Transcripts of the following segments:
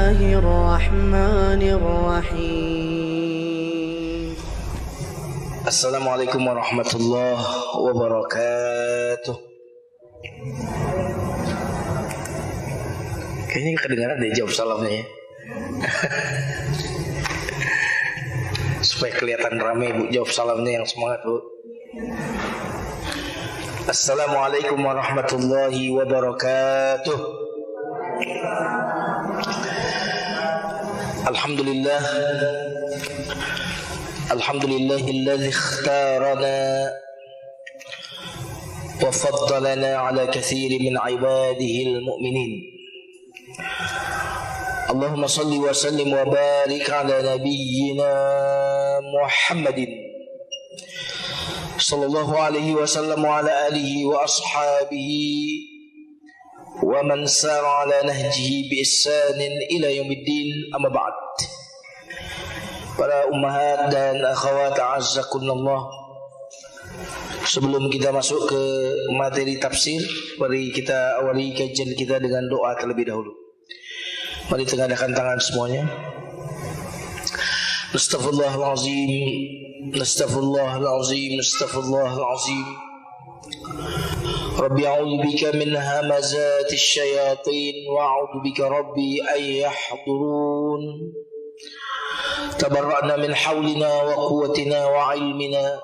الله الرحمن الرحيم. Assalamualaikum warahmatullahi wabarakatuh. Kayaknya kedengaran deh jawab salamnya ya. Supaya kelihatan ramai Bu, jawab salamnya yang semangat Bu. Assalamualaikum warahmatullahi wabarakatuh. Alhamdulillah, alhamdulillahilladzi ikhtarana wa faddalana ala katsirin min ibadihil mu'minin. Allahumma salli wa sallim wa barik ala nabiyyina Muhammadin sallallahu alaihi wasallam wa ala alihi wa ashabihi wa man sara ala nahjihi bi ihsanin ila yaumiddin, amma ba'd. Para ummahat dan akhwat a'azzakunallah, sebelum kita masuk ke materi tafsir, mari kita awali kajian kita dengan doa terlebih dahulu. Mari tengadahkan tangan semuanya. Astaghfirullahalazim, astaghfirullahalazim, astaghfirullahalazim. Rabbi a'udzu bika min hamazatis syayatin wa a'udzu bika rabbi ay yahdurun. Tabarra'na min hawlina wa quwwatina wa ilmina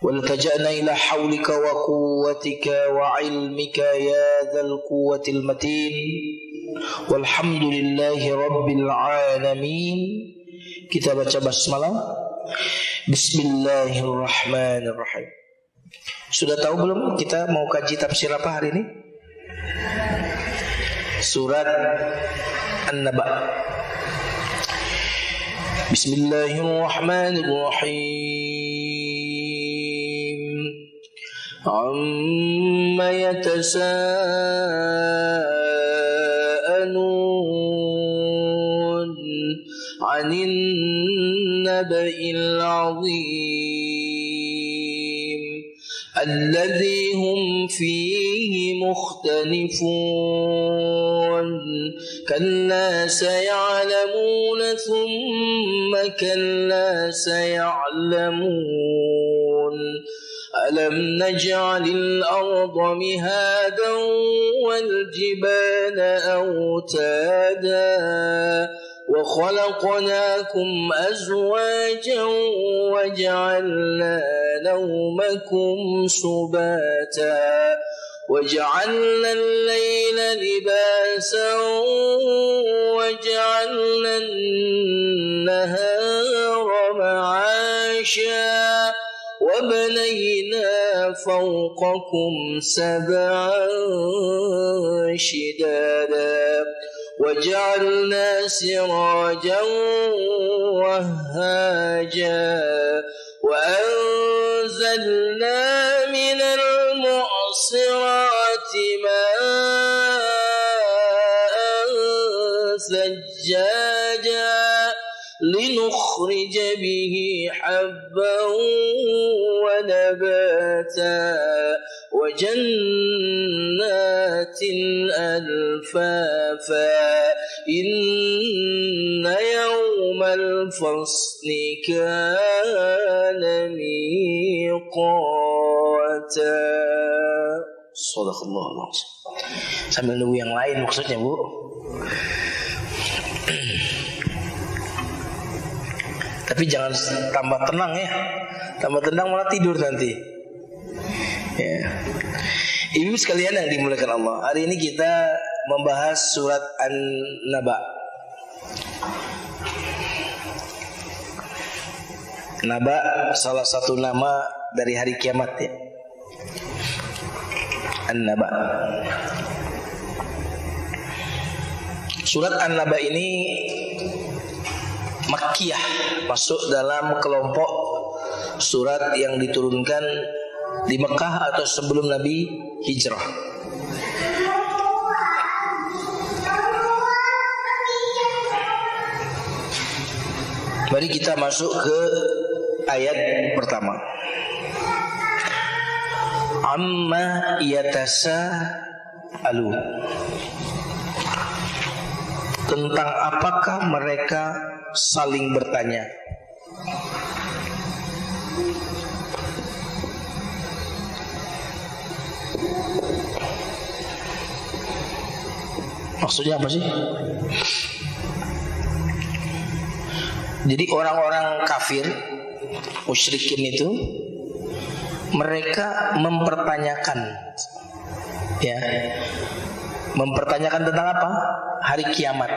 wa iltaja'na ila hawlika wa quwwatika wa ilmika ya dzal quwwatil matin. Walhamdulillahi rabbil alamin. Kita baca basmalah. Bismillahirrahmanirrahim. Sudah tahu belum kita mau kaji tafsir apa hari ini? Surat An-Naba. Bismillahirrahmanirrahim. Amma yatasa'alun 'anil naba'il 'azim alladzi hum fihi mukhtalifun. Kalla saya'lamun thumma kalla saya'lamun. Alam naj'alil arda mihadan wal jibala awtada wa khalaqnakum azwajan wa ja'alna nawmakum subata wa ja'alna al-layla libasan wa ja'alna an-nahara ma'asha wa banayna fawqakum sab'an shidada وجعلنا سراجا وهاجا وأنزلنا من المعصرات ماء ثجاجا لنخرج به حبا ونباتا وجنات ألفافا إن يوم الفصل كان ميقاتا. Shadaqallahu alazim. Sambil nunggu yang lain maksudnya Bu. Tapi jangan tambah tenang ya. Tambah tenang malah tidur nanti. Ya. Ibu sekalian yang dimuliakan Allah, hari ini kita membahas surat An-Naba. Naba salah satu nama dari hari kiamat ya. An-Naba. Surat An-Naba ini Makkiyah, masuk dalam kelompok surat yang diturunkan di Mekah atau sebelum Nabi hijrah. Mari kita masuk ke ayat pertama. Amma yatasa'alu. tentang apakah mereka saling bertanya. Maksudnya apa sih? Jadi orang-orang kafir, musyrikin itu, mereka mempertanyakan, ya, mempertanyakan tentang apa? Hari kiamat,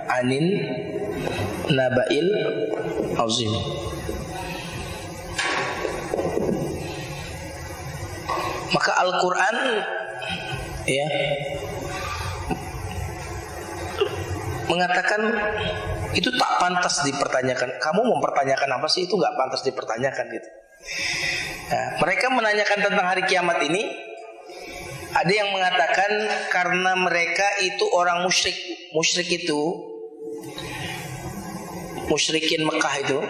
anin nabail azim. Maka Al-Quran, ya, mengatakan itu tak pantas dipertanyakan. Kamu mempertanyakan apa sih? Itu nggak pantas dipertanyakan gitu. Nah, mereka menanyakan tentang hari kiamat ini. Ada yang mengatakan karena mereka itu orang musyrik. Musyrik itu, musyrikin Mekah itu,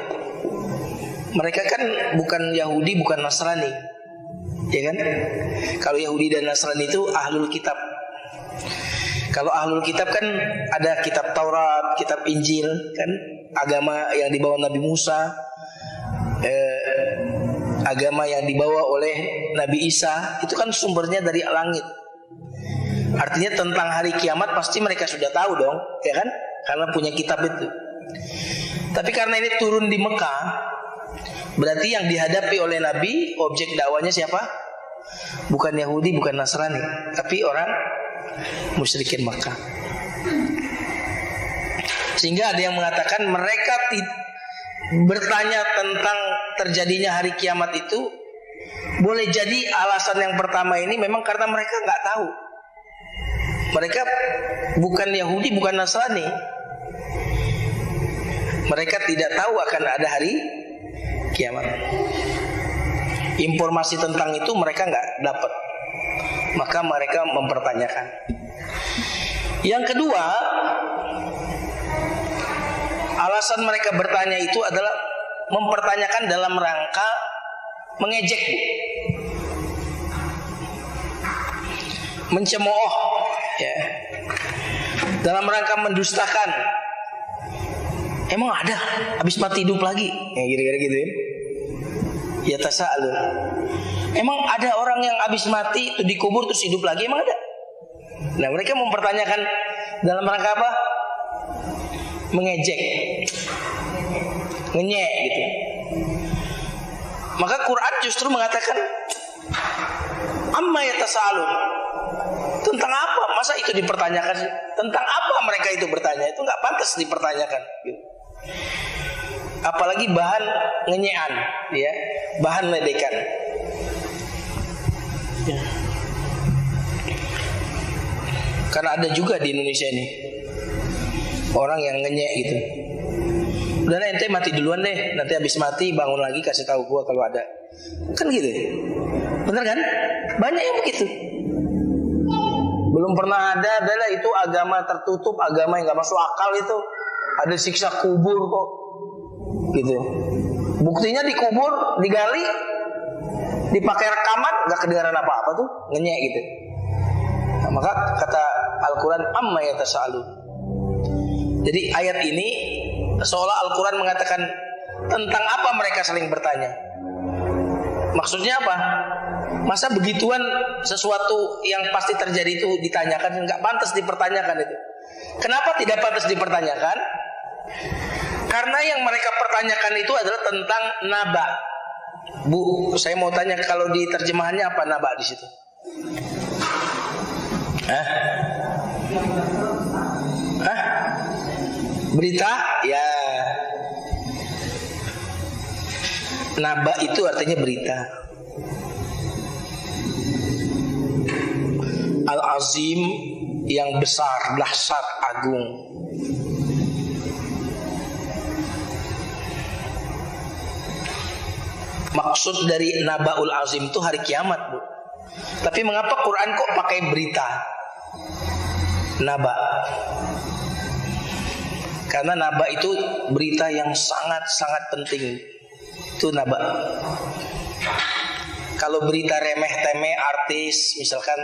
mereka kan bukan Yahudi, bukan Nasrani, ya kan? Kalau Yahudi dan Nasrani itu ahlul kitab. Kalau ahlul kitab kan ada kitab Taurat, kitab Injil, kan agama yang dibawa Nabi Musa, agama yang dibawa oleh Nabi Isa, itu kan sumbernya dari langit. Artinya tentang hari kiamat pasti mereka sudah tahu dong, ya kan? Karena punya kitab itu. Tapi karena ini turun di Mekah, berarti yang dihadapi oleh Nabi, objek dakwanya siapa? Bukan Yahudi, bukan Nasrani, tapi orang musyrikin Makkah. Sehingga ada yang mengatakan mereka bertanya tentang terjadinya hari kiamat itu boleh jadi alasan yang pertama ini memang karena mereka nggak tahu. Mereka bukan Yahudi, bukan Nasrani. Mereka tidak tahu akan ada hari kiamat. Informasi tentang itu mereka nggak dapat. Maka mereka mempertanyakan. Yang kedua, alasan mereka bertanya itu adalah mempertanyakan dalam rangka mengejek, mencemooh, ya, dalam rangka mendustakan. Emang ada habis mati hidup lagi? Ya, kira-kira gitu ya. Ya tasa'alun. Emang ada orang yang habis mati itu dikubur terus hidup lagi? Emang ada? Nah, mereka mempertanyakan dalam rangka apa? Mengejek, ngenyek gitu. Maka Quran justru mengatakan amma yatasaalun. Tentang apa? Masa itu dipertanyakan? Tentang apa mereka itu bertanya? Itu nggak pantas dipertanyakan gitu. Apalagi bahan ngenyean, ya, bahan ledekan. Ya. Karena ada juga di Indonesia ini orang yang ngenyek gitu. Udah ente mati duluan deh, nanti habis mati bangun lagi kasih tahu gua kalau ada. Kan gitu. Bener kan? Banyak yang begitu. Belum pernah ada adalah itu agama tertutup, agama yang nggak masuk akal itu. Ada siksa kubur kok. Gitu. Buktinya dikubur, digali, dipakai rekaman, nggak kedengaran apa-apa tuh, ngenyek gitu. Nah, maka kata Al-Quran amma yatasaalun. Jadi ayat ini seolah Al-Quran mengatakan tentang apa mereka saling bertanya. Maksudnya apa? Masa begituan sesuatu yang pasti terjadi itu ditanyakan, nggak pantas dipertanyakan itu. Kenapa tidak pantas dipertanyakan? Karena yang mereka pertanyakan itu adalah tentang naba. Bu, saya mau tanya kalau di terjemahannya apa naba di situ? Berita? Ya. Naba itu artinya berita. Al-Azim yang besar, dahsyat, agung. Maksud dari Nabaul Azim itu hari kiamat, Bu. Tapi mengapa Quran kok pakai berita? Naba. Karena naba itu berita yang sangat-sangat penting. Itu naba. Kalau berita remeh-temeh artis, misalkan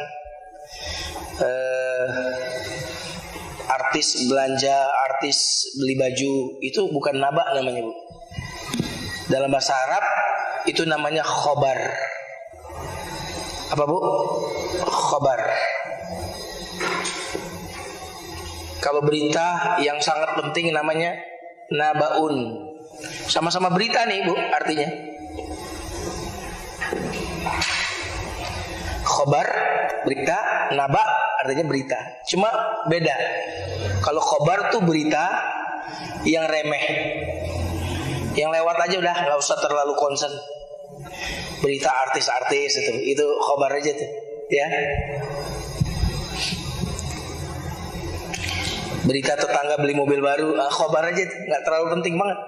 artis belanja, artis beli baju, itu bukan naba namanya, Bu. Dalam bahasa Arab itu namanya khobar. Apa, Bu? Khobar. Kalau berita yang sangat penting namanya nabaun. Sama-sama berita nih, Bu, artinya. Khobar, berita, naba artinya berita. Cuma beda. Kalau khobar tuh berita yang remeh, yang lewat aja udah, nggak usah terlalu concern. Berita artis-artis itu khobar aja tuh, ya. Berita tetangga beli mobil baru, khobar aja tuh, nggak terlalu penting banget.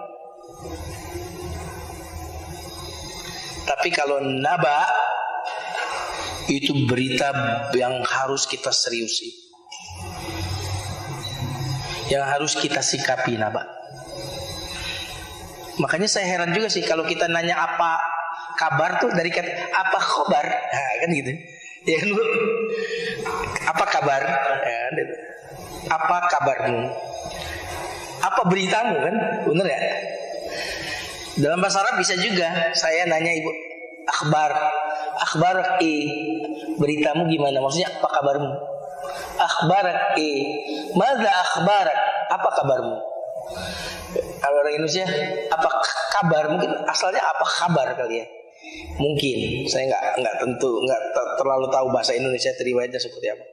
Tapi kalau naba itu berita yang harus kita seriusi, yang harus kita sikapi, naba. Makanya saya heran juga sih kalau kita nanya apa kabar tuh dari kata apa khobar, nah, kan gitu, ya kan, Bu? Apa kabar? Ya, apa kabarmu? Apa beritamu, kan? Bener ya? Dalam bahasa Arab bisa juga saya nanya ibu, akhbar beritamu gimana? Maksudnya apa kabarmu? Akhbarak madza akhbarak? Apa kabarmu? Kalau orang Indonesia apa kabar, mungkin asalnya apa kabar kali ya. Mungkin saya nggak tentu, nggak terlalu tahu bahasa Indonesia riwayatnya seperti apa.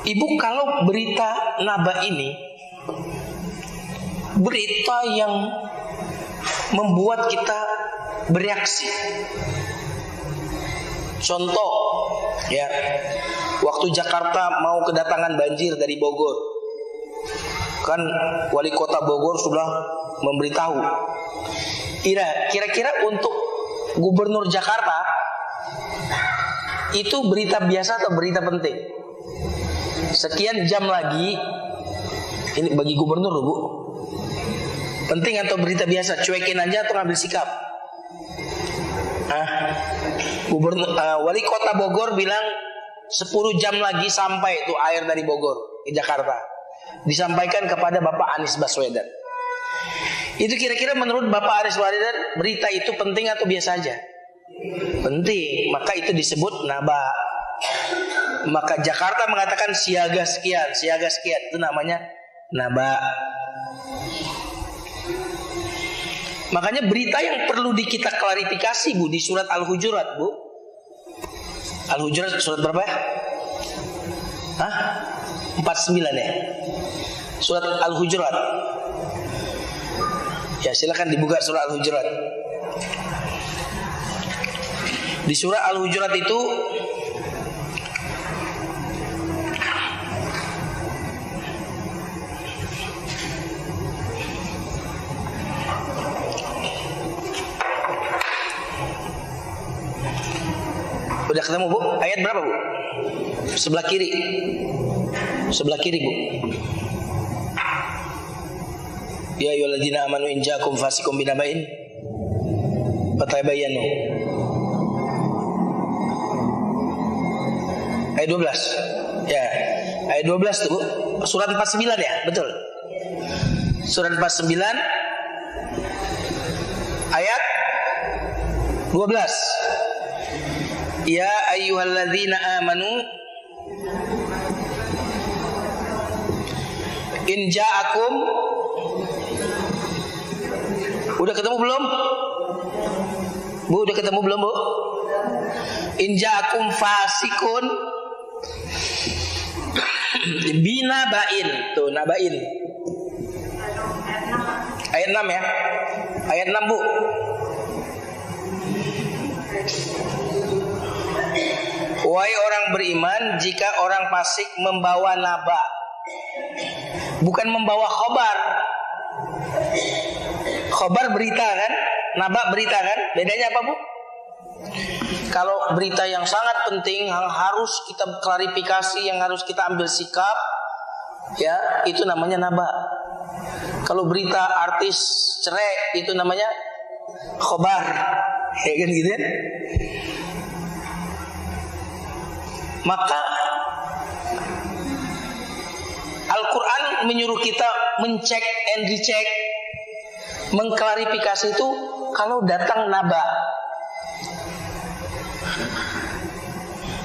Ibu, kalau berita naba ini berita yang membuat kita bereaksi. Contoh, ya, waktu Jakarta mau kedatangan banjir dari Bogor, kan wali kota Bogor sudah memberitahu. Kira-kira untuk gubernur Jakarta itu berita biasa atau berita penting? Sekian jam lagi, ini bagi gubernur, Bu, penting atau berita biasa? Cuekin aja atau ngambil sikap? Wali kota Bogor bilang 10 jam lagi sampai itu air dari Bogor ke Jakarta. Disampaikan kepada Bapak Anies Baswedan. Itu kira-kira menurut Bapak Anies Baswedan berita itu penting atau biasa aja? Penting, maka itu disebut naba. Maka Jakarta mengatakan siaga sekian, itu namanya naba. Makanya berita yang perlu kita klarifikasi, Bu, di surat Al-Hujurat, Bu. Al-Hujurat surat berapa? 49 ya. Surat Al-Hujurat. Ya, silakan dibuka surat Al-Hujurat. Di surah Al-Hujurat itu udah ketemu, Bu? Ayat berapa, Bu? Sebelah kiri. Sebelah kiri, Bu. Ya ayyuhalladzina amanu in ja'akum fasiqun binaba'in fatabayyanu. Ayat 12. Ya, ayat 12 tuh, Bu. Surat 49 ya, betul. Surat 49 ayat 12. Ya ayyuhalladzina amanu in ja'akum. Udah ketemu belum? Bu, udah ketemu belum, Bu? In ja'akum fasikun binabain. Tuh, nabain. Ayat 6 ya. Ayat 6, Bu. Wahai orang beriman, jika orang fasik membawa naba, bukan membawa khobar. Khobar berita kan, naba berita kan. Bedanya apa, Bu? Kalau berita yang sangat penting, yang harus kita klarifikasi, yang harus kita ambil sikap, ya, itu namanya naba. Kalau berita artis cerai, itu namanya khobar, ya kan gitu ya. Maka menyuruh kita mencek and recheck, mengklarifikasi itu kalau datang naba.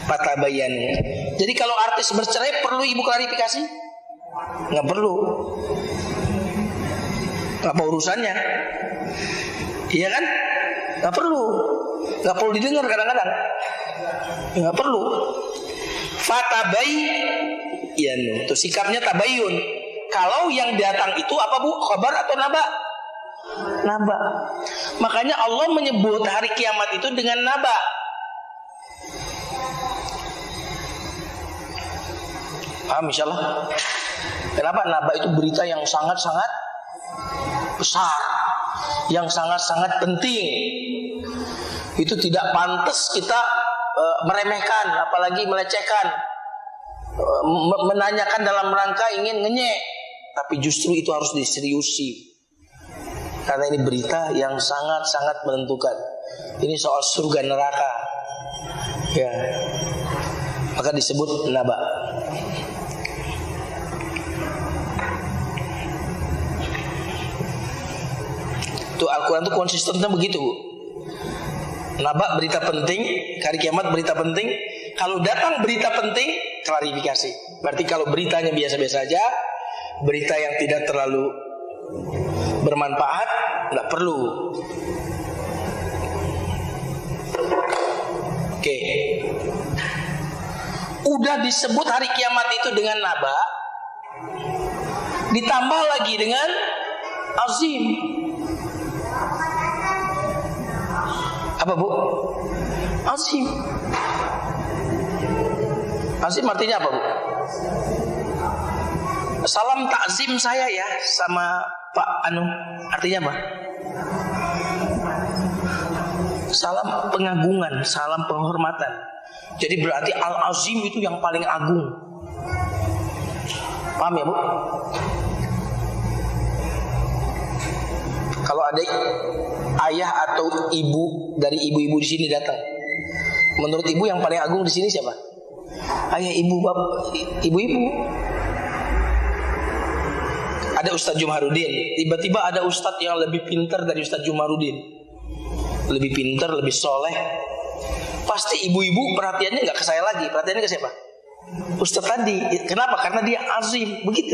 Fatabayyan. Jadi kalau artis bercerai perlu ibu klarifikasi? Nggak perlu. Apa urusannya? Iya kan? Nggak perlu. Nggak perlu didengar kadang-kadang. Nggak perlu. Fatabayyan. Itu sikapnya tabayyun. Kalau yang datang itu apa bu? Khabar atau naba? Naba. Makanya Allah menyebut hari kiamat itu dengan naba. Paham insyaallah? Kenapa? Naba itu berita yang sangat-sangat besar, yang sangat-sangat penting. Itu tidak pantas kita meremehkan, apalagi melecehkan, menanyakan dalam rangka ingin ngenyek. Tapi justru itu harus diseriusi, karena ini berita yang sangat-sangat menentukan. Ini soal surga neraka, ya. Maka disebut naba. Itu Al-Quran itu konsistennya begitu, Bu. Naba berita penting, hari kiamat berita penting. Kalau datang berita penting, klarifikasi. Berarti kalau beritanya biasa-biasa saja, berita yang tidak terlalu bermanfaat, nggak perlu. Oke. Udah disebut hari kiamat itu dengan naba, ditambah lagi dengan azim. Apa bu? Azim. Azim artinya apa bu? Salam takzim saya ya sama Pak Anu. Artinya apa? Salam pengagungan, salam penghormatan. Jadi berarti al-azim itu yang paling agung. Paham ya bu? Kalau ada ayah atau ibu dari ibu-ibu di sini datang, menurut ibu yang paling agung di sini siapa? Ayah, ibu, bapak, ibu-ibu. Ada Ustadz Jumaruddin, tiba-tiba ada Ustadz yang lebih pintar dari Ustadz Jumaruddin, lebih pintar, lebih soleh. Pasti ibu-ibu perhatiannya nggak ke saya lagi, perhatiannya ke siapa? Ustadz tadi. Kenapa? Karena dia azim, begitu.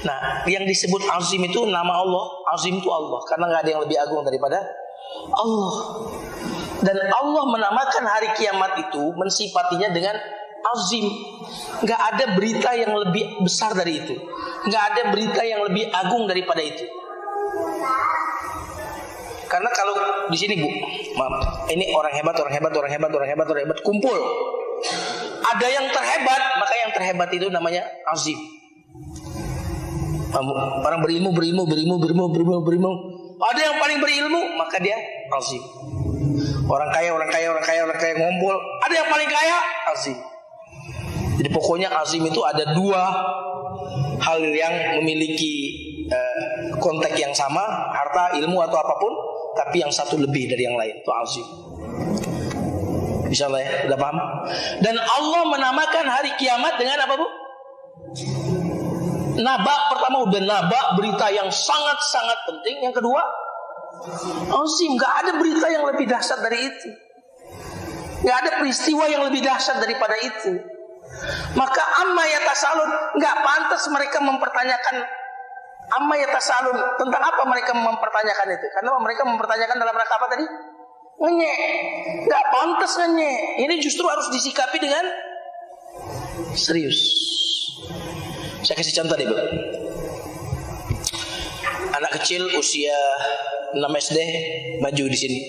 Nah, yang disebut azim itu nama Allah. Azim itu Allah, karena nggak ada yang lebih agung daripada Allah. Dan Allah menamakan hari kiamat itu, mensifatinya dengan azim. Nggak ada berita yang lebih besar dari itu. Nggak ada berita yang lebih agung daripada itu. Karena kalau di sini bu, maaf, ini orang hebat, kumpul. Ada yang terhebat, maka yang terhebat itu namanya azim. Orang berilmu. Ada yang paling berilmu, maka dia azim. Orang kaya ngumpul. Ada yang paling kaya, azim. Jadi pokoknya azim itu ada dua hal yang memiliki konteks yang sama, harta, ilmu atau apapun, tapi yang satu lebih dari yang lain. Itu azim. Insyaallah ya, udah paham? Dan Allah menamakan hari kiamat dengan apa bu? Naba. Pertama udah naba, berita yang sangat-sangat penting. Yang kedua azim. Gak ada berita yang lebih dahsyat dari itu. Gak ada peristiwa yang lebih dahsyat daripada itu. Maka amma yatasalun, gak pantas mereka mempertanyakan amma yatasalun. Tentang apa mereka mempertanyakan itu? Karena mereka mempertanyakan dalam rangka apa tadi? Ngenyek. Gak pantas ngenyek. Ini justru harus disikapi dengan serius. Saya kasih contoh deh bu. Anak kecil usia 6 SD maju di sini.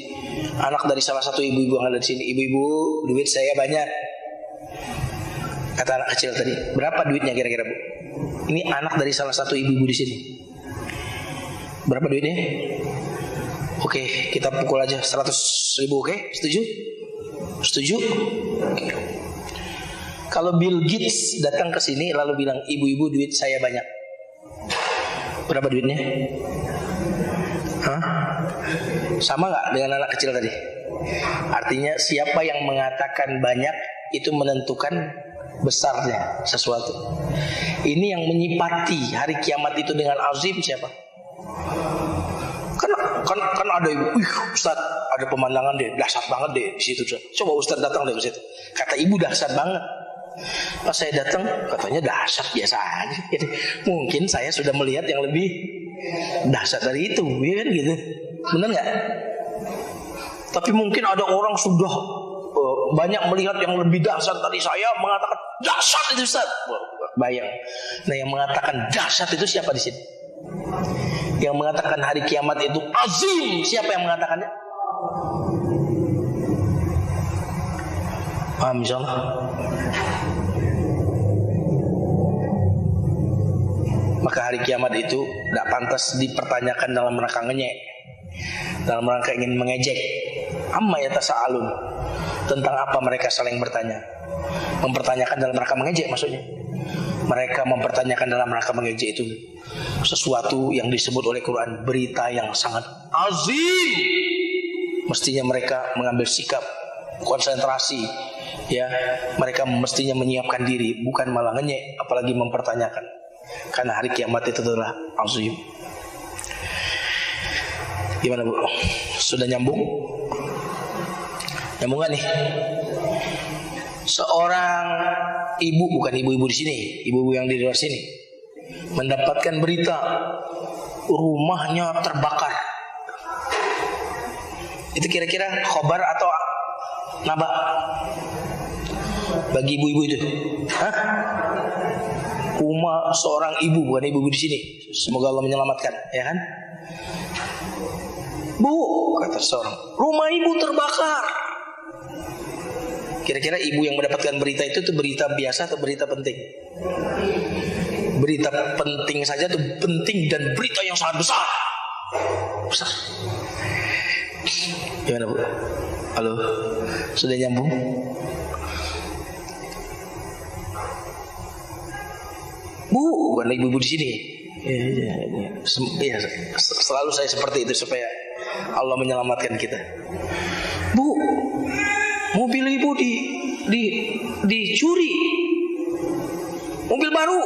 Anak dari salah satu ibu-ibu yang ada di sini. Ibu-ibu, duit saya banyak. Kata anak kecil tadi. Berapa duitnya kira-kira bu? Ini anak dari salah satu ibu-ibu di sini. Berapa duitnya? Oke, kita pukul aja 100.000, oke? Setuju? Setuju? Oke. Kalau Bill Gates datang ke sini lalu bilang, ibu-ibu duit saya banyak, berapa duitnya? Hah? Sama nggak dengan anak kecil tadi? Artinya siapa yang mengatakan banyak itu menentukan besarnya sesuatu. Ini yang menyipati hari kiamat itu dengan azim siapa? Kan ada ibu, Ustaz, ada pemandangan deh, dahsyat banget deh di situ. Coba Ustaz datang deh ke situ. Kata ibu dahsyat banget. Pas saya datang, katanya dahsyat biasa aja. Jadi, mungkin saya sudah melihat yang lebih dahsyat dari itu, ya kan gitu. Benar nggak? Tapi mungkin ada orang sudah banyak melihat yang lebih dahsyat dari saya, mengatakan dahsyat itu Ustaz. Bayang. Nah, yang mengatakan dahsyat itu siapa di sini? Yang mengatakan hari kiamat itu azim, siapa yang mengatakannya? Paham insyaallah? Maka hari kiamat itu tidak pantas dipertanyakan dalam rangka ngenyek, dalam rangka ingin mengejek. Amma yatasaalun, tentang apa mereka saling bertanya. Mempertanyakan dalam rangka mengejek maksudnya. Mereka mempertanyakan dalam rangka mengejek itu sesuatu yang disebut oleh Quran berita yang sangat azim. Mestinya mereka mengambil sikap konsentrasi, ya. Mereka mestinya menyiapkan diri, bukan malah ngenyek, apalagi mempertanyakan. Karena hari kiamat itu adalah azim. Gimana Bu? Sudah nyambung? Nyambung gak nih? Seorang ibu, bukan ibu-ibu di sini, ibu-ibu yang di luar sini, mendapatkan berita rumahnya terbakar. Itu kira-kira khobar atau naba bagi ibu-ibu itu? Hah? Rumah seorang ibu, bukan ibu-ibu di sini. Semoga Allah menyelamatkan, ya kan? Bu, kata seorang, rumah ibu terbakar. Kira-kira ibu yang mendapatkan berita itu tuh berita biasa atau berita penting? Berita penting saja tuh penting, dan berita yang sangat besar. Besar. Gimana Bu? Halo? Sudah nyambung? Bu, bukan ibu-ibu di sini. Ya, selalu saya seperti itu supaya Allah menyelamatkan kita. Bu, mobil ibu dicuri, mobil baru.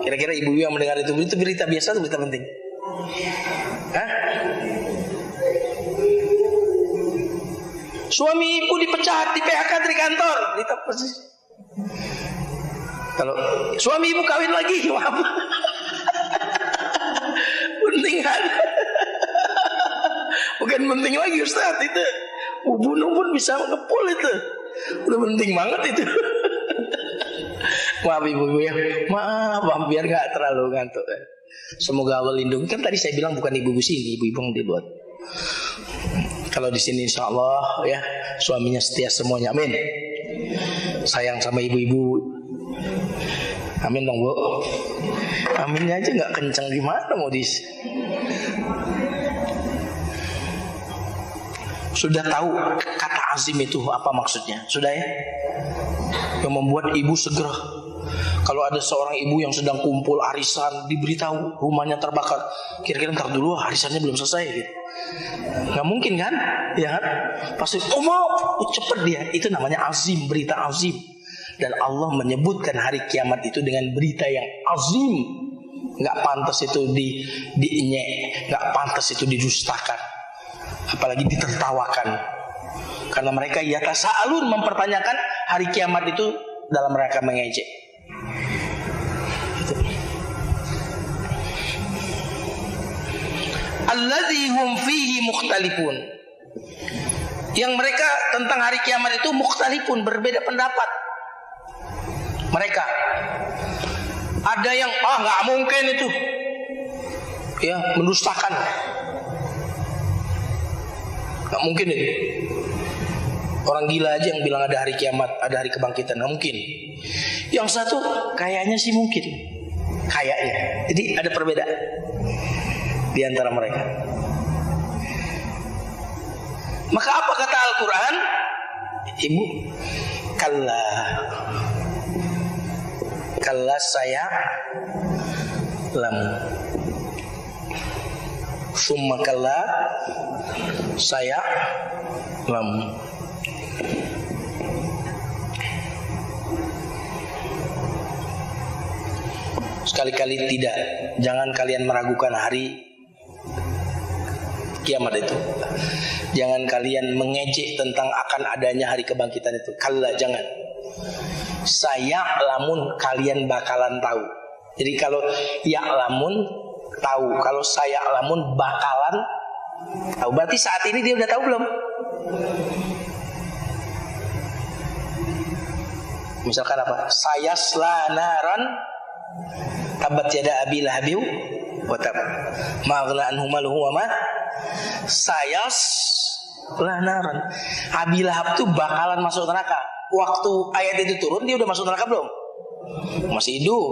Kira-kira ibu yang mendengar itu berita biasa atau berita penting? Hah? Suami ibu dipecat, di PHK dari kantor. Berita apa sih? Kalau suami ibu kawin lagi, apa? Penting kan? Bukan penting lagi Ustaz itu. Bunuh pun bisa ngepul itu. Udah penting banget itu. Maaf ibu-ibu ya. Maaf biar gak terlalu ngantuk. Semoga Allah lindungi. Kan tadi saya bilang bukan ibu-ibu sini, ibu-ibu yang dibuat. Kalau di sini insya Allah ya suaminya setia semuanya. Amin. Sayang sama ibu-ibu. Amin dong Bu. Aminnya aja gak kencang, gimana mau Sudah tahu kata azim itu apa maksudnya? Sudah ya? Yang membuat ibu segera. Kalau ada seorang ibu yang sedang kumpul arisan, diberitahu rumahnya terbakar, kira-kira ntar dulu arisannya belum selesai gitu. Nggak mungkin kan? Ya kan? Pasti mau cepet dia. Itu namanya azim, berita azim. Dan Allah menyebutkan hari kiamat itu dengan berita yang azim. Nggak pantas itu diinyek, nggak pantas itu didustakan, apalagi ditertawakan. Karena mereka yatasaalun, mempertanyakan hari kiamat itu dalam rangka mengejek. Alladzi hum fihi mukhtalifun. Yang mereka tentang hari kiamat itu mukhtalifun, berbeda pendapat. Mereka ada yang nggak mungkin itu, ya mendustakan, nggak mungkin itu. Orang gila aja yang bilang ada hari kiamat, ada hari kebangkitan, nggak mungkin. Yang satu kayaknya sih mungkin, kayaknya. Jadi ada perbedaan di antara mereka. Maka apa kata Al-Quran? Ibu, kalla saya lam, summa kalla saya lam. Sekali-kali tidak. Jangan kalian meragukan hari kiamat itu. Jangan kalian mengejek tentang akan adanya hari kebangkitan itu. Kalla, jangan. Saya lamun kalian bakalan tahu. Jadi kalau ya lamun tahu, kalau saya lamun bakalan tahu. Berarti saat ini dia udah tahu belum? Misalkan apa? Saya slanaran tabat yada abi lahabiu wa tab. Ma aghna anhu maluhu wa ma. Saya slanaran. Abi Lahab tuh bakalan masuk neraka. Waktu ayat itu turun dia udah masuk neraka belum? Masih hidup.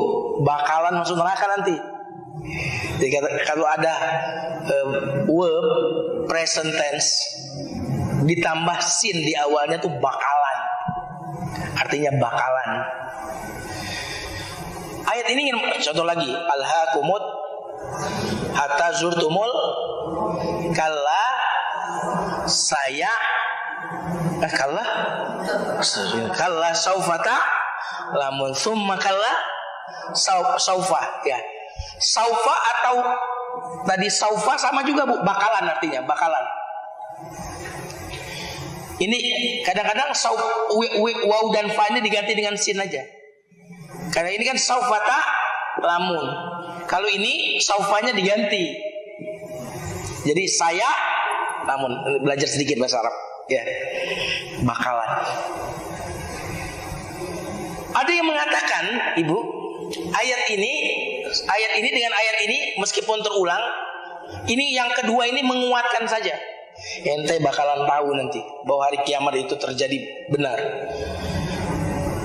Bakalan masuk neraka nanti. Jadi kalau ada verb present tense ditambah sin di awalnya tuh bakalan. Artinya bakalan. Ayat ini contoh lagi, alhaakumut hatta zurtumul kalla saya kalla saufata lamun summa kalla saufa ya. Saufa atau tadi saufa sama juga Bu, bakalan artinya, bakalan. Ini kadang-kadang waw dan fa ini diganti dengan sin aja. Karena ini kan saufata lamun. Kalau ini saufanya diganti. Jadi saya lamun, belajar sedikit bahasa Arab ya. Bakalan. Ada yang mengatakan, Ibu, ayat ini dengan ayat ini meskipun terulang, ini yang kedua ini menguatkan saja. Ente bakalan tahu nanti bahwa hari kiamat itu terjadi benar.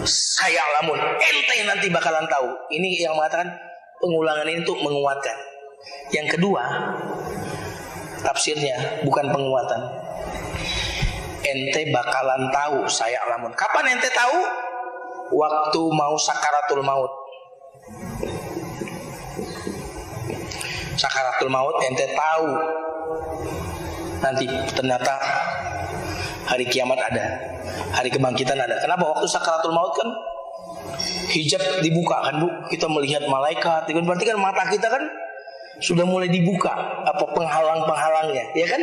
Saya lamun, ente nanti bakalan tahu. Ini yang mengatakan pengulangan ini untuk menguatkan. Yang kedua, tafsirnya bukan penguatan. Ente bakalan tahu saya lamun. Kapan ente tahu? Waktu mau sakaratul maut. Sakaratul maut ente tahu. Nanti ternyata hari kiamat ada, hari kebangkitan ada. Kenapa? Waktu sakaratul maut kan hijab dibuka kan Bu, kita melihat malaikat. Berarti kan mata kita kan sudah mulai dibuka, apa penghalang-penghalangnya, ya kan?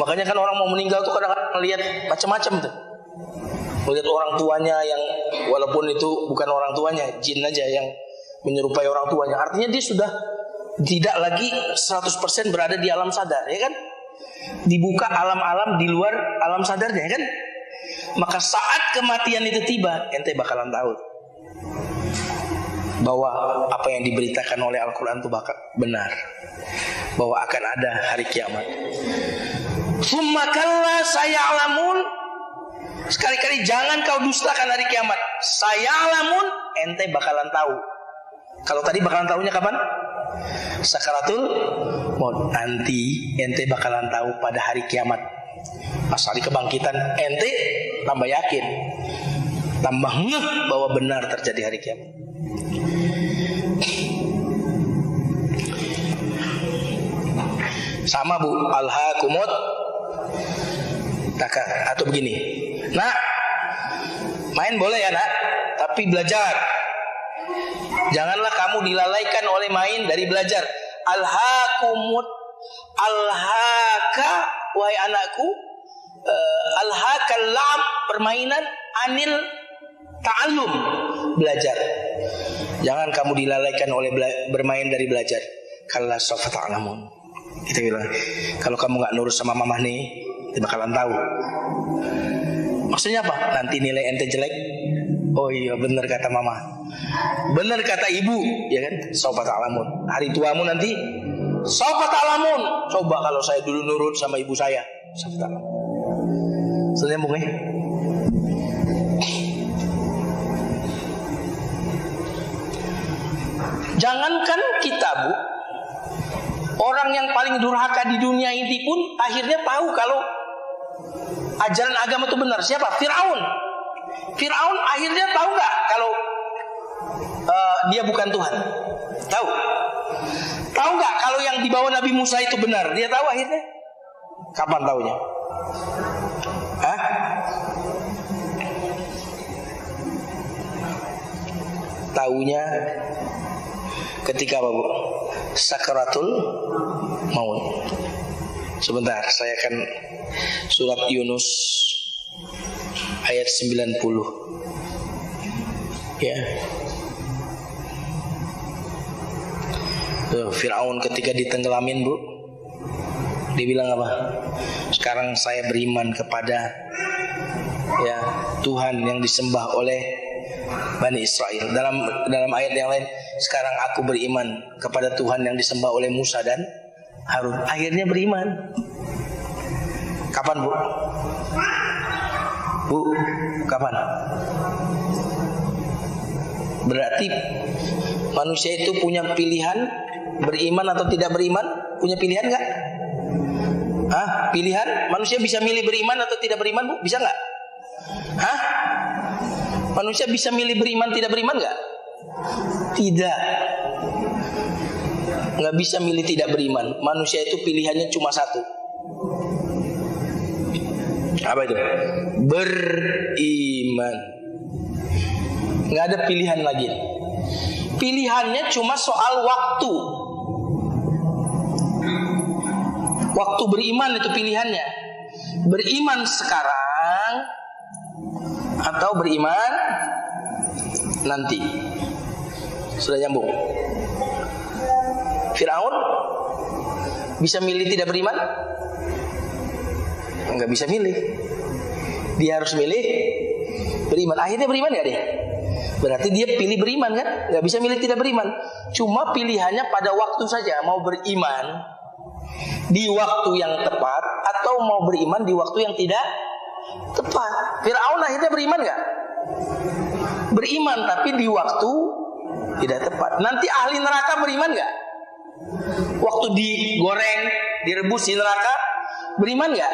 Makanya kan orang mau meninggal tuh kadang-kadang melihat macam-macam tuh. Melihat orang tuanya yang walaupun itu bukan orang tuanya, jin aja yang menyerupai orang tuanya. Artinya dia sudah tidak lagi 100% berada di alam sadar, ya kan? Dibuka alam-alam di luar alam sadarnya, kan? Maka saat kematian itu tiba, ente bakalan tahu bahwa apa yang diberitakan oleh Al-Quran itu bakal benar, bahwa akan ada hari kiamat. Summa kalla saya'lamun. Sekali-kali jangan kau dustakan hari kiamat. Saya'lamun, ente bakalan tahu. Kalau tadi bakalan tahunya kapan? Sakaratul maut. Nanti ente bakalan tahu pada hari kiamat. Pas hari kebangkitan ente tambah yakin, tambah ngeh bahwa benar terjadi hari kiamat. Sama Bu, alhaakumut takar. Atau begini, nak, main boleh ya nak, tapi belajar. Janganlah kamu dilalaikan oleh main dari belajar. Alhaakumut, alhaaka, wahai anakku, alhaakal la'ab, permainan, anil ta'allum, belajar. Jangan kamu dilalaikan oleh bermain dari belajar. Kalla sawfa ta'lamun. Kita bilang, kalau kamu nggak nurut sama mamah nih, kita bakalan tahu. Maksudnya apa? Nanti nilai ente jelek. Oh iya, benar kata mama, benar kata ibu, ya kan? Sawfa ta'lamun. Hari tuamu nanti sawfa ta'lamun. Coba kalau saya dulu nurut sama ibu saya. Sawfa ta'lamun. Senyambung ya. Jangankan kita Bu, orang yang paling durhaka di dunia ini pun akhirnya tahu kalau ajaran agama itu benar. Siapa? Fir'aun. Fir'aun akhirnya tahu nggak kalau dia bukan Tuhan? Tahu? Tahu nggak kalau yang dibawa Nabi Musa itu benar? Dia tahu akhirnya? Kapan tahunya? Hah? Tahunya ketika apa, Bu? Sakaratul maut. Sebentar, saya akan surat Yunus ayat 90. Ya. Fir'aun ketika ditenggelamin, Bu, dia bilang apa? Sekarang saya beriman kepada ya Tuhan yang disembah oleh Bani Israel. Dalam ayat yang lain, sekarang aku beriman kepada Tuhan yang disembah oleh Musa dan Harun. Akhirnya beriman. Kapan, Bu? Bu, kapan? Berarti manusia itu punya pilihan beriman atau tidak beriman? Punya pilihan nggak? Pilihan? Manusia bisa milih beriman atau tidak beriman, Bu? Bisa nggak? Manusia bisa milih beriman tidak beriman nggak? Tidak. Nggak bisa milih tidak beriman. Manusia itu pilihannya cuma satu. Apa itu? Beriman. Nggak ada pilihan lagi. Pilihannya cuma soal waktu. Waktu beriman itu pilihannya. Beriman sekarang atau beriman nanti. Sudah nyambung. Fir'aun bisa milih tidak beriman? Enggak bisa milih. Dia harus milih beriman. Akhirnya beriman gak dia? Berarti dia pilih beriman kan? Gak bisa milih tidak beriman. Cuma pilihannya pada waktu saja. Mau beriman di waktu yang tepat atau mau beriman di waktu yang tidak tepat. Fir'aun akhirnya beriman gak? Beriman, tapi di waktu tidak tepat. Nanti ahli neraka beriman gak? Waktu digoreng, direbus di neraka, beriman gak?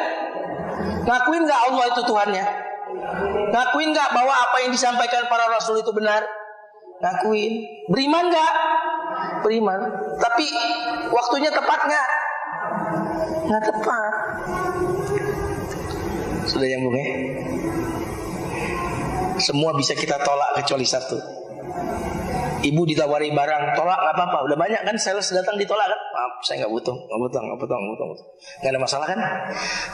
Ngakuin gak Allah itu Tuhannya? Ngakuin gak bahwa apa yang disampaikan para rasul itu benar? Ngakuin. Beriman gak? Beriman. Tapi waktunya tepat gak? Nggak tepat. Sudah nyambung ya? Semua bisa kita tolak kecuali satu. Ibu ditawari barang, tolak nggak apa-apa. Udah banyak kan sales datang ditolak kan? Maaf, saya nggak butuh. Nggak ada masalah kan?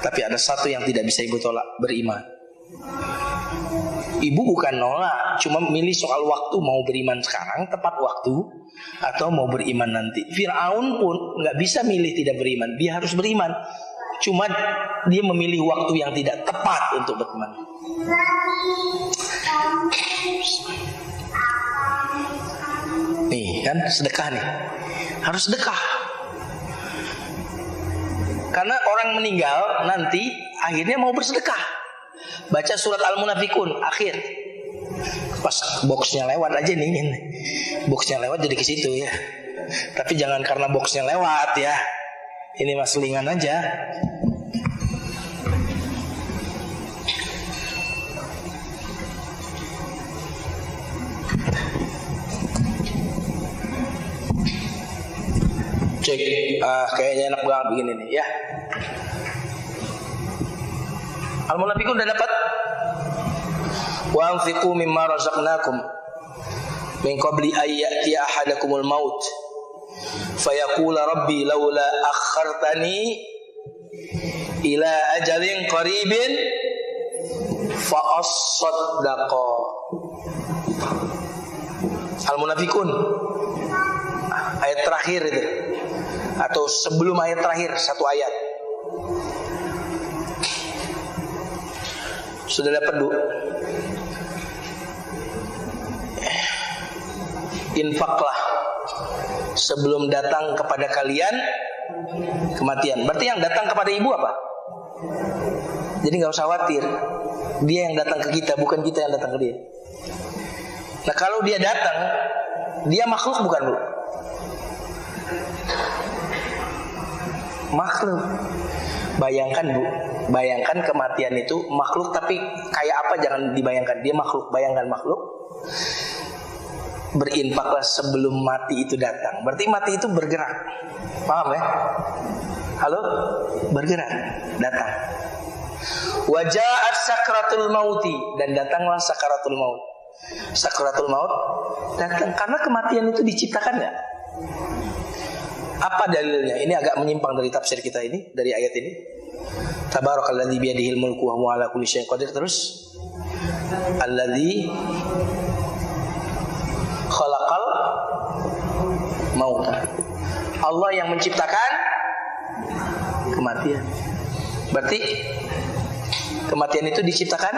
Tapi ada satu yang tidak bisa ibu tolak, beriman. Ibu bukan nolak, cuma milih soal waktu, mau beriman sekarang tepat waktu atau mau beriman nanti. Fir'aun pun nggak bisa milih tidak beriman, dia harus beriman. Cuma dia memilih waktu yang tidak tepat untuk beriman. Nih kan sedekah nih, harus sedekah. Karena orang meninggal nanti akhirnya mau bersedekah. Baca surat Al-Munafikun akhir. Pas boxnya lewat aja nih. Boxnya lewat jadi ke situ ya. Tapi jangan karena boxnya lewat ya. Ini mas selingan aja. Cek, kayaknya enak banget begini nih ya. Al-Munafikun udah dapat. Wa anfiqu mimma razaqnakum min qabli an ya'tiya ahadakumul maut fayaqula rabbi laula akhartani ila ajalin qaribin fa as-saddaqa. Al-Munafikun ayat terakhir itu, atau sebelum ayat terakhir satu ayat. Sudah dapat, Bu? Infaklah sebelum datang kepada kalian kematian. Berarti yang datang kepada ibu apa? Jadi gak usah khawatir, dia yang datang ke kita, bukan kita yang datang ke dia. Nah kalau dia datang, dia makhluk bukan, Bu? Makhluk. Bayangkan, Bu, bayangkan kematian itu makhluk, tapi kayak apa jangan dibayangkan. Dia makhluk, bayangkan makhluk. Berinfaklah sebelum mati itu datang. Berarti mati itu bergerak. Paham ya? Halo? Bergerak, datang. Waja'at sakratul mauti, dan datanglah sakaratul maut. Sakaratul maut datang karena kematian itu diciptakan enggak? Apa dalilnya? Ini agak menyimpang dari tafsir kita ini, dari ayat ini. Tabarakalladzi biyadihil mulku wa huwa ala kulli syai'in qadir. Terus alladzi khalaqal mauta. Allah yang menciptakan kematian. Berarti kematian itu diciptakan.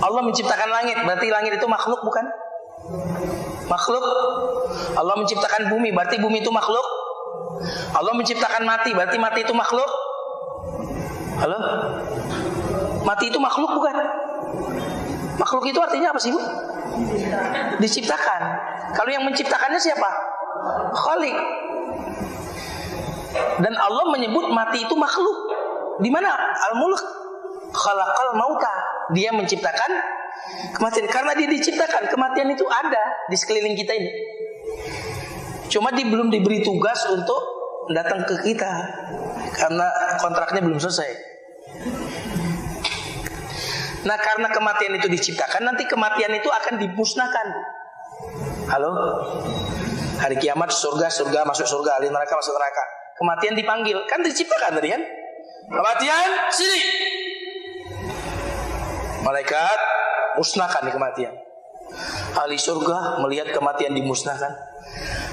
Allah menciptakan langit. Berarti langit itu makhluk bukan? Makhluk. Allah menciptakan bumi. Berarti bumi itu makhluk. Allah menciptakan mati. Berarti mati itu makhluk. Halo? Mati itu makhluk bukan? Makhluk itu artinya apa sih, Bu? Diciptakan. Kalau yang menciptakannya siapa? Khalik. Dan Allah menyebut mati itu makhluk. Di mana? Al-Mulk. Khalaqal mauta. Dia menciptakan kematian. Karena dia diciptakan, kematian itu ada di sekeliling kita ini. Cuma dia belum diberi tugas untuk datang ke kita karena kontraknya belum selesai. Nah, karena kematian itu diciptakan, nanti kematian itu akan dimusnahkan. Halo? Hari kiamat surga masuk surga, ahli neraka masuk neraka. Kematian dipanggil, kan diciptakan tadi kan? Kematian, sini. Malaikat musnahkan di kematian. Ahli surga melihat kematian dimusnahkan.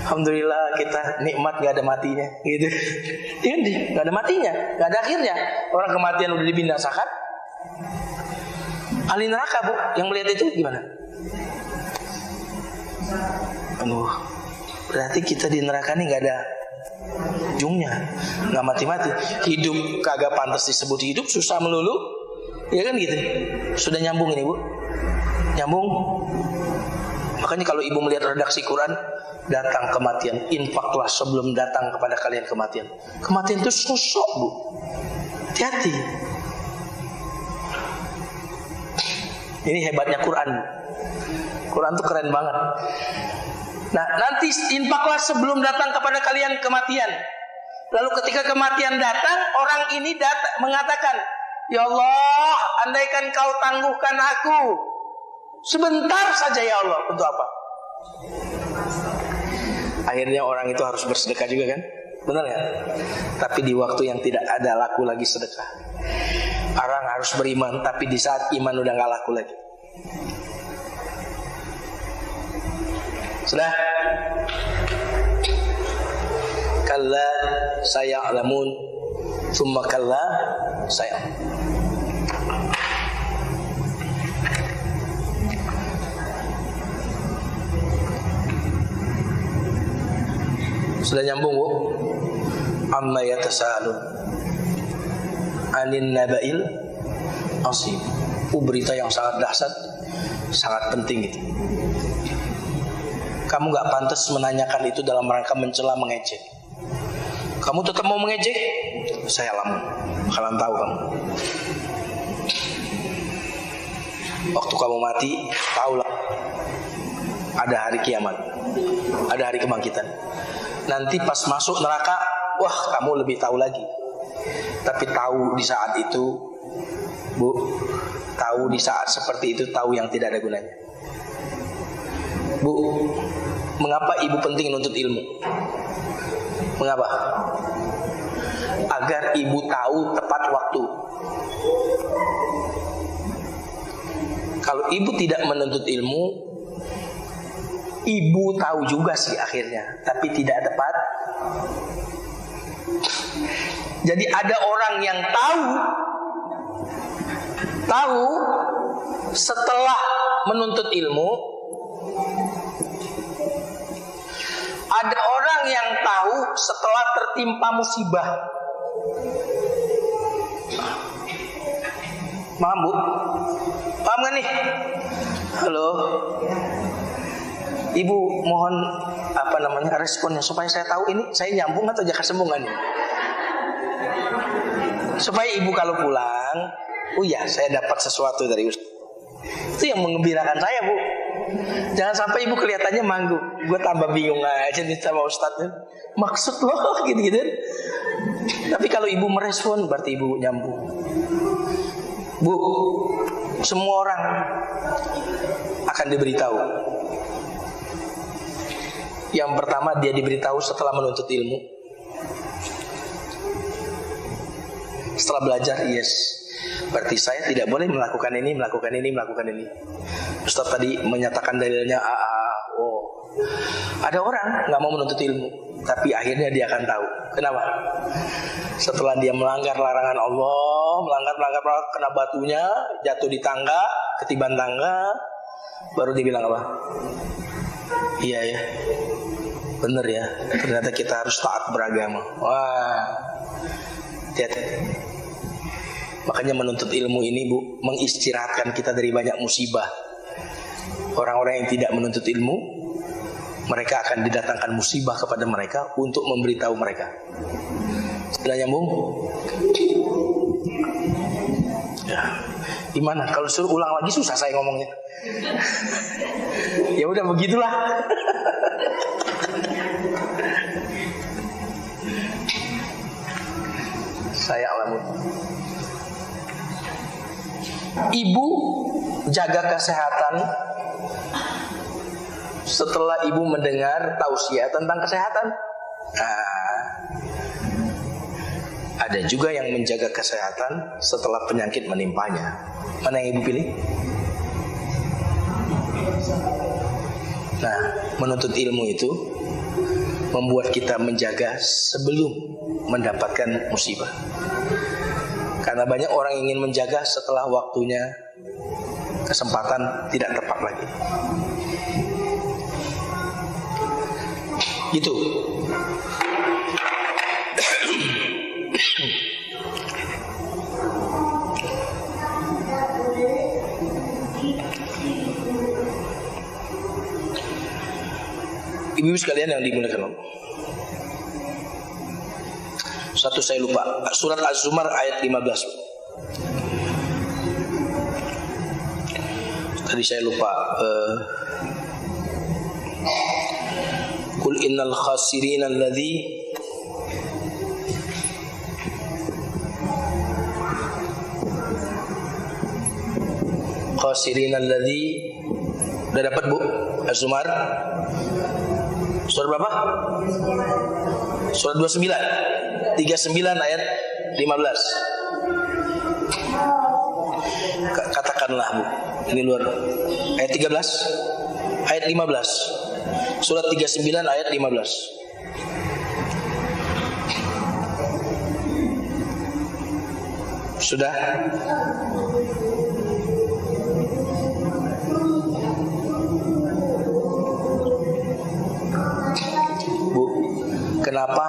Alhamdulillah kita nikmat gak ada matinya, gitu. Gak ada matinya, gak ada akhirnya. Orang kematian udah dibinasakan. Ahli neraka, Bu, yang melihat itu gimana? Berarti kita di neraka ini gak ada ujungnya, gak mati-mati. Hidup kagak pantas disebut hidup, susah melulu. Ya kan gitu. Sudah nyambung ini, Bu? Nyambung. Makanya kalau ibu melihat redaksi Quran, datang kematian, infaklah sebelum datang kepada kalian kematian. Kematian itu sosok, Bu. Hati-hati. Ini hebatnya Quran. Quran tuh keren banget. Nah, nanti infaklah sebelum datang kepada kalian kematian. Lalu ketika kematian datang, orang ini mengatakan, ya Allah, andaikan kau tangguhkan aku sebentar saja ya Allah. Untuk apa? Akhirnya orang itu harus bersedekah juga kan? Benar ya? Tapi di waktu yang tidak ada laku lagi sedekah. Orang harus beriman, tapi di saat iman udah gak laku lagi. Sudah? Kalla saya'lamun, summa kalla saya'lamun. Sudah nyambung, Bu? Amma yatasaalun anin naba'il azim. Berita yang sangat dahsyat, sangat penting itu. Kamu gak pantas menanyakan itu dalam rangka mencela, mengejek. Kamu tetap mau mengejek? Saya lamun. Kalian tahu kamu. Waktu kamu mati, tahulah ada hari kiamat, ada hari kebangkitan. Nanti pas masuk neraka, wah kamu lebih tahu lagi. Tapi tahu di saat itu, Bu, tahu di saat seperti itu, tahu yang tidak ada gunanya. Bu, mengapa ibu penting menuntut ilmu? Mengapa? Agar ibu tahu tepat waktu. Kalau ibu tidak menuntut ilmu, ibu tahu juga sih akhirnya, tapi tidak tepat. Jadi ada orang yang tahu setelah menuntut ilmu. Ada orang yang tahu setelah tertimpa musibah. Paham, Bu? Paham gak nih? Halo. Ibu mohon responnya supaya saya tahu ini saya nyambung atau jaka sembungan ini. Supaya ibu kalau pulang, oh ya saya dapat sesuatu dari Ustaz. Itu yang mengembirakan saya, Bu. Jangan sampai ibu kelihatannya manggu. Gue tambah bingung aja nih sama Ustaznya. Maksud lo gitu-gitu. Tapi kalau ibu merespon berarti ibu nyambung. Bu, semua orang akan diberitahu. Yang pertama, dia diberitahu setelah menuntut ilmu. Setelah belajar, yes, berarti saya tidak boleh melakukan ini. Ustaz tadi menyatakan dalilnya ada orang nggak mau menuntut ilmu, tapi akhirnya dia akan tahu. Kenapa? Setelah dia melanggar larangan Allah, melanggar, kena batunya, jatuh di tangga, ketiban tangga, baru dibilang apa? Iya ya, bener ya. Ternyata kita harus taat beragama. Wah, hati-hati. Makanya menuntut ilmu ini, Bu, mengistirahatkan kita dari banyak musibah. Orang-orang yang tidak menuntut ilmu, mereka akan didatangkan musibah kepada mereka untuk memberitahu mereka. Sudah nyambung? Ya. Gimana? Kalau suruh ulang lagi susah saya ngomongnya. Ya udah begitulah. Saya alami. Ibu jaga kesehatan setelah ibu mendengar tausiah tentang kesehatan. Ada juga yang menjaga kesehatan setelah penyakit menimpanya. Mana yang ibu pilih? Nah, menuntut ilmu itu membuat kita menjaga sebelum mendapatkan musibah. Karena banyak orang ingin menjaga setelah waktunya, kesempatan tidak tepat lagi. Gitu. Ibu sekalian yang dimuliakan Allah. Satu saya lupa, surat Az-Zumar ayat 15. Tadi saya lupa. Qul innal khasirin alladzi udah dapat, Bu? Az-Zumar surat berapa? Surat 29 ayat 15. Katakanlah, Bu, ini luar. Ayat 13, ayat 15. Surat 39 ayat 15. Sudah? Bu, kenapa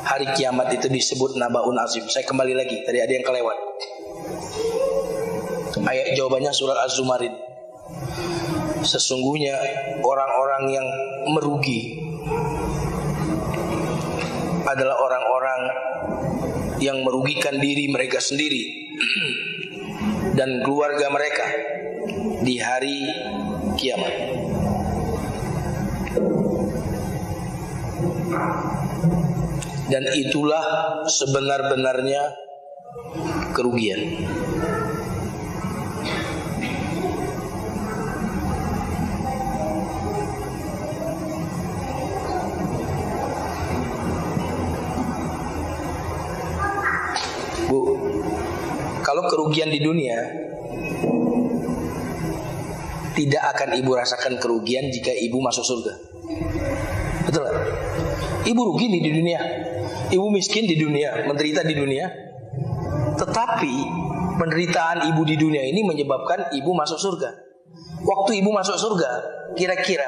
hari kiamat itu disebut Nabaun Azim? Saya kembali lagi, tadi ada yang kelewat. Ayat jawabannya surat Az-Zumarin. Sesungguhnya orang-orang yang merugi adalah orang-orang yang merugikan diri mereka sendiri dan keluarga mereka di hari kiamat. Dan itulah sebenar-benarnya kerugian. Bu, kalau kerugian di dunia, tidak akan ibu rasakan kerugian jika ibu masuk surga. Betul gak? Ibu rugi di dunia, ibu miskin di dunia, menderita di dunia. Tetapi penderitaan ibu di dunia ini menyebabkan ibu masuk surga. Waktu ibu masuk surga, kira-kira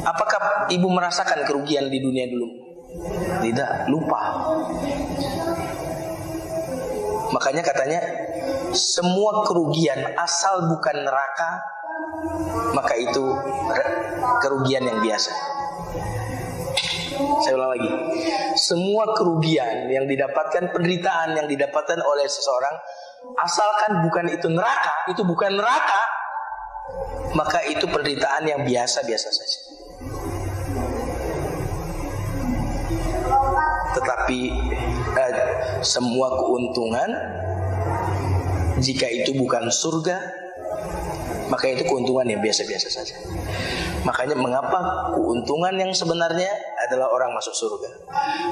apakah ibu merasakan kerugian di dunia dulu? Tidak, lupa. Makanya katanya semua kerugian asal bukan neraka, maka itu kerugian yang biasa. Saya ulang lagi. Semua kerugian yang didapatkan, penderitaan yang didapatkan oleh seseorang, asalkan bukan itu neraka, itu bukan neraka, maka itu penderitaan yang biasa-biasa saja. Tetapi semua keuntungan, jika itu bukan surga, maka itu keuntungan yang biasa-biasa saja. Makanya mengapa keuntungan yang sebenarnya adalah orang masuk surga,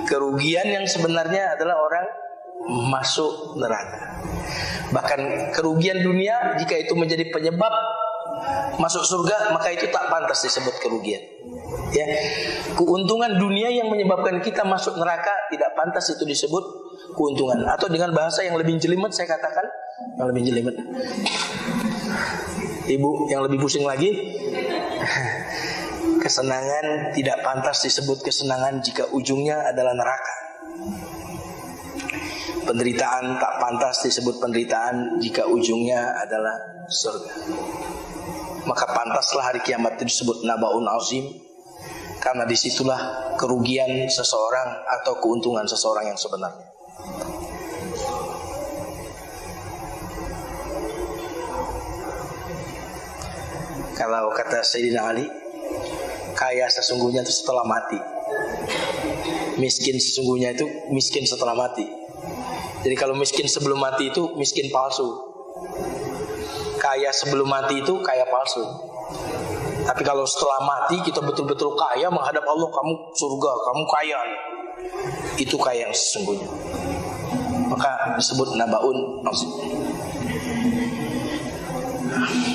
kerugian yang sebenarnya adalah orang masuk neraka. Bahkan kerugian dunia jika itu menjadi penyebab masuk surga, maka itu tak pantas disebut kerugian. Ya, keuntungan dunia yang menyebabkan kita masuk neraka tidak pantas itu disebut keuntungan. Atau dengan bahasa yang lebih jelimet saya katakan, yang lebih jelimet, ibu yang lebih pusing lagi, kesenangan tidak pantas disebut kesenangan jika ujungnya adalah neraka. Penderitaan tak pantas disebut penderitaan jika ujungnya adalah surga. Maka pantaslah hari kiamat itu disebut nabaun azim, karena disitulah kerugian seseorang atau keuntungan seseorang yang sebenarnya. Kalau kata Sayyidina Ali, kaya sesungguhnya itu setelah mati, miskin sesungguhnya itu miskin setelah mati. Jadi kalau miskin sebelum mati itu miskin palsu, kaya sebelum mati itu kaya palsu. Tapi kalau setelah mati kita betul-betul kaya menghadap Allah, kamu surga, kamu kaya, itu kaya yang sesungguhnya. Maka disebut nabaun azim.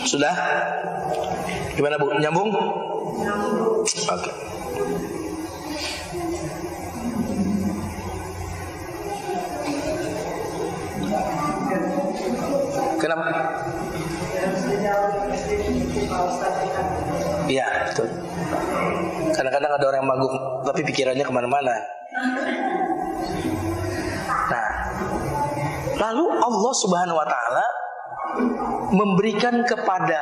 Sudah? Gimana Bu? Nyambung? Oke. Kenapa? Iya, betul. Kadang-kadang ada orang yang manggung tapi pikirannya kemana-mana. Nah, lalu Allah Subhanahu Wa Taala memberikan kepada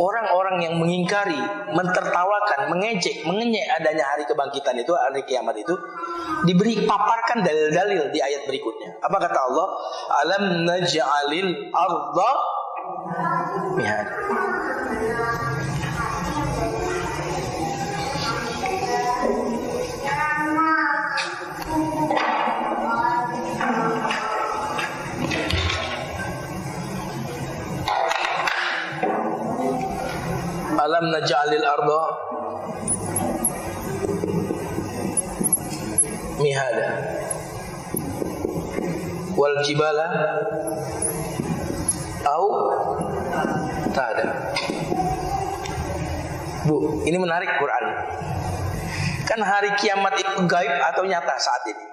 orang-orang yang mengingkari, mentertawakan, mengejek, mengenyek adanya hari kebangkitan itu, hari kiamat itu, diberi paparkan dalil-dalil di ayat berikutnya. Apa kata Allah? Alam naj'alil arda mihad. Alam naj'alil arda mihada wal jibala au tada. Bu, ini menarik Quran. Kan hari kiamat itu gaib atau nyata saat ini?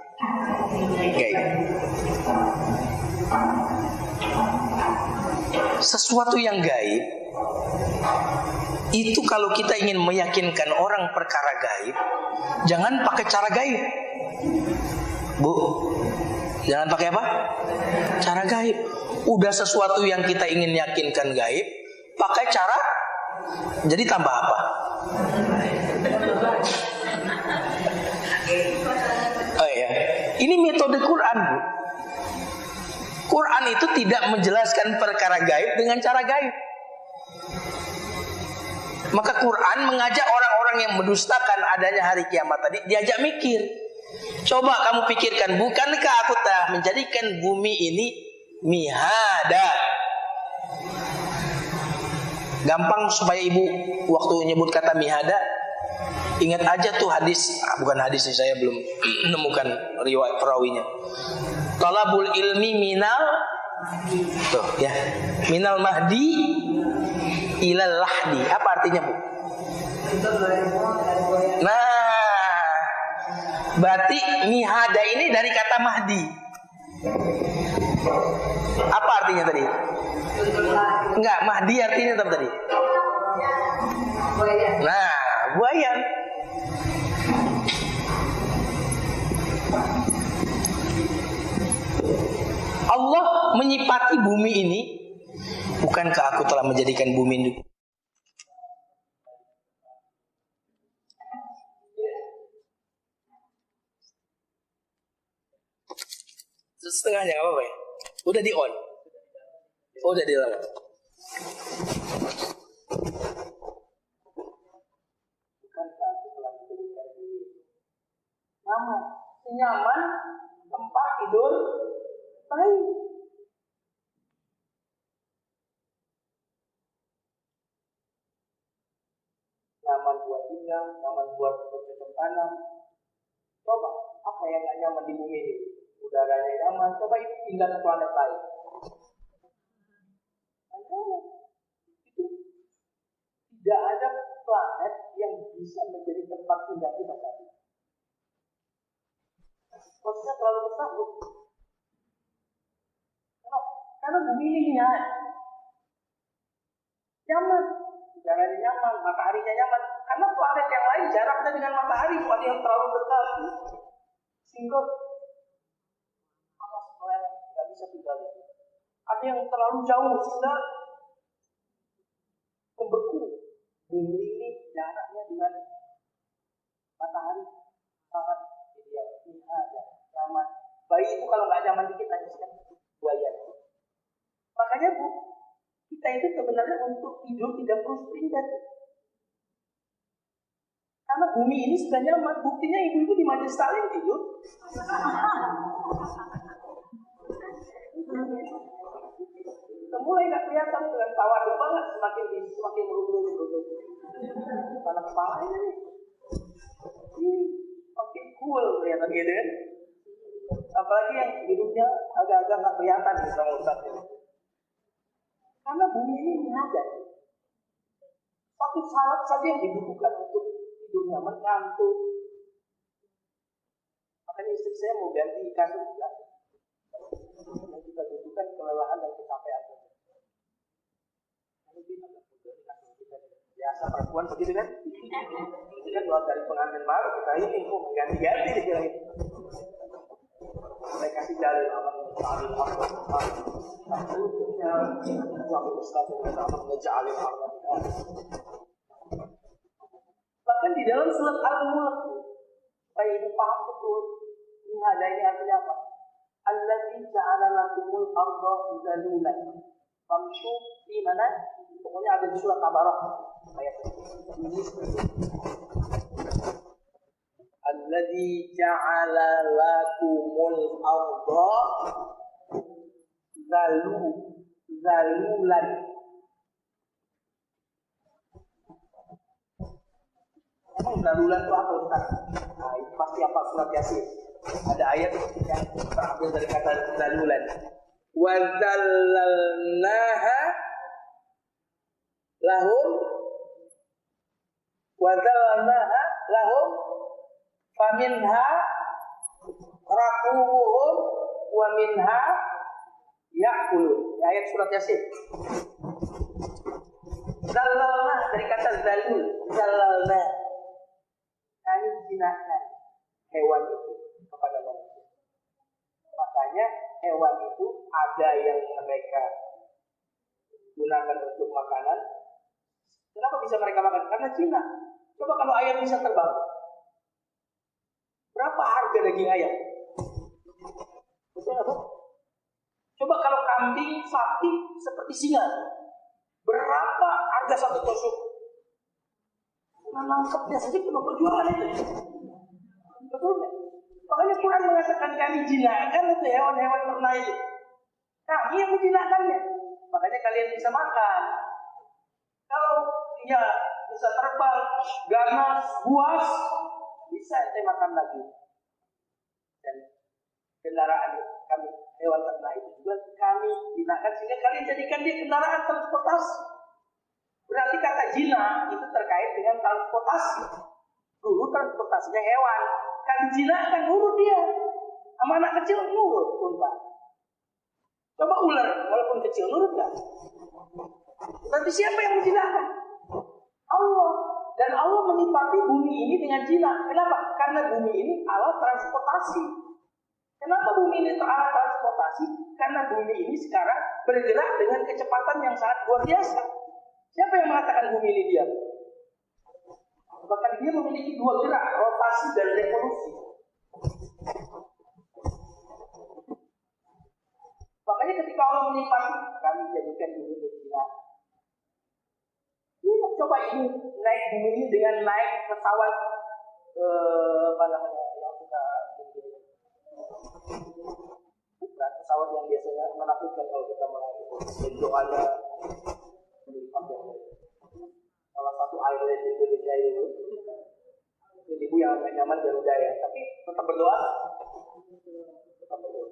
Gaib. Sesuatu yang gaib itu kalau kita ingin meyakinkan orang perkara gaib, jangan pakai cara gaib. Bu, jangan pakai apa? Cara gaib. Udah sesuatu yang kita ingin yakinkan gaib, pakai cara, jadi tambah apa? Oh ya, ini metode Quran, Bu. Quran itu tidak menjelaskan perkara gaib dengan cara gaib. Maka Quran mengajak orang-orang yang mendustakan adanya hari kiamat tadi, diajak mikir. Coba kamu pikirkan, bukankah aku telah menjadikan bumi ini mihada? Gampang supaya ibu waktu nyebut kata mihada, ingat aja tuh hadis, bukan hadis sih, saya belum menemukan riwayat perawinya. Talabul ilmi minal, tuh ya, minal mahdi ilal lahdi. Apa artinya, Bu? Nah, berarti mihada ini dari kata mahdi. Apa artinya tadi? Enggak, mahdi artinya apa tadi? Nah, buaya. Allah menyipati bumi ini. Bukankah aku telah menjadikan bumi ini? Setengahnya nggak apa-apa ya? Udah di on. Oh, udah di lama. Bukankah aku telah menjadikan bumi nama senyaman tempat tidur baik. tinggal, nyaman buat bercocok tanam. Coba, apa yang gak nyaman di bumi ini? Udaranya nyaman, coba itu pindah ke planet lain. Itu tidak ada planet yang bisa menjadi tempat tinggal kita tadi. Maksudnya terlalu besar, Bu. Karena bumi ini nyaman, udaranya nyaman, mataharinya nyaman. Karena planet yang lain jaraknya dengan matahari bukan yang terlalu dekat, sehingga panas meleleh, nggak bisa tinggal di situ. Ada yang terlalu jauh sehingga membeku. Bumi ini jaraknya dengan matahari sangat ideal, ini ada nyaman. Bayi itu kalau nggak nyaman dikit nangiskan buaya. Makanya Bu, kita itu sebenarnya untuk tidur tidak perlu seringkat. Karena bumi ini sudah nyaman. Buktinya ibu-ibu di majelis taklim tidur. Mulai nggak kelihatan dengan tawar banget, semakin merunduk. Mana kepalanya nih? Makin cool kelihatan gitu kan? Apalagi yang hidupnya agak-agak nggak kelihatan sama Ustaz ini. Karena bumi ini ada. Satu syarat saja yang dibutuhkan untuk tidur nyaman, ngantuk. Makanya istri saya mau ganti kasur juga. Yang kita butuhkan kelelahan dan kecapean. Biasa perempuan begitu kan? Ini kan buat dari pengantin baru kita ini kok mengganti-ganti dia ini. Saya kasih dalil aman menjalin harta. Maksudnya suami Ustaz yang aman menjalin harta. Bahkan di dalam surat Al-Mulk, supaya ibu paham betul, ini ada ini artinya apa? Alladzi ja'ala lakumul arda zalulan. Famshu di mana? Pokoknya ada di surat Tabarak ayat ini. Alladzi ja'ala lakumul arda zalulan. Emang zalulan itu apa Ustaz? Nah, itu pasti apa surat Yasin. Ada ayat yang terambil dari kata zalulan. Wa dzallalnaha lahum faminha rakuhum wa minha ya'kulun. Ayat surat Yasin. Zallalna dari kata zalul, zallalna. Kami jinakkan hewan itu kepada manusia. Makanya hewan itu ada yang mereka gunakan untuk makanan. Kenapa bisa mereka makan? Karena jinak. Coba kalau ayam bisa terbang, berapa harga daging ayam? Betul apa? Coba kalau kambing, sapi seperti singa, berapa harga satu tusuk? Menangkapnya saja penuh perjuangan itu. Betul nggak? Makanya Quran mengatakan kami jinakkan itu hewan-hewan ternak itu. Kami yang menjinakkannya. Makanya kalian bisa makan. Kalau dia bisa terbang, ganas, buas, bisa ente makan lagi. Dan kendaraan kami, hewan ternak itu juga kami jinakkan sehingga kalian jadikan dia kendaraan transportasi. Berarti kata jinak itu terkait dengan transportasi. Dulu transportasinya hewan, kami jinakkan nurut dia. Sama anak kecil nurut unta. Coba ular, walaupun kecil nurut nggak? Berarti siapa yang menjinakkan? Allah. Dan Allah menipati bumi ini dengan jinak. Kenapa? Karena bumi ini alat transportasi. Kenapa bumi ini alat transportasi? Karena bumi ini sekarang bergerak dengan kecepatan yang sangat luar biasa. Siapa yang mengatakan bumi ini diam? Bahkan dia memiliki dua gerak, rotasi dan revolusi. Makanya ketika Allah menipati, kami jadikan bumi ini jinak. Coba ibu naik bumi ini dengan naik pesawat yang suka bukan pesawat yang biasanya menakutkan kalau kita menaik bentukannya salah satu airline di Indonesia itu ibu yang agak nyaman Garuda ya, tapi tetap berdoa. Tetap berdoa.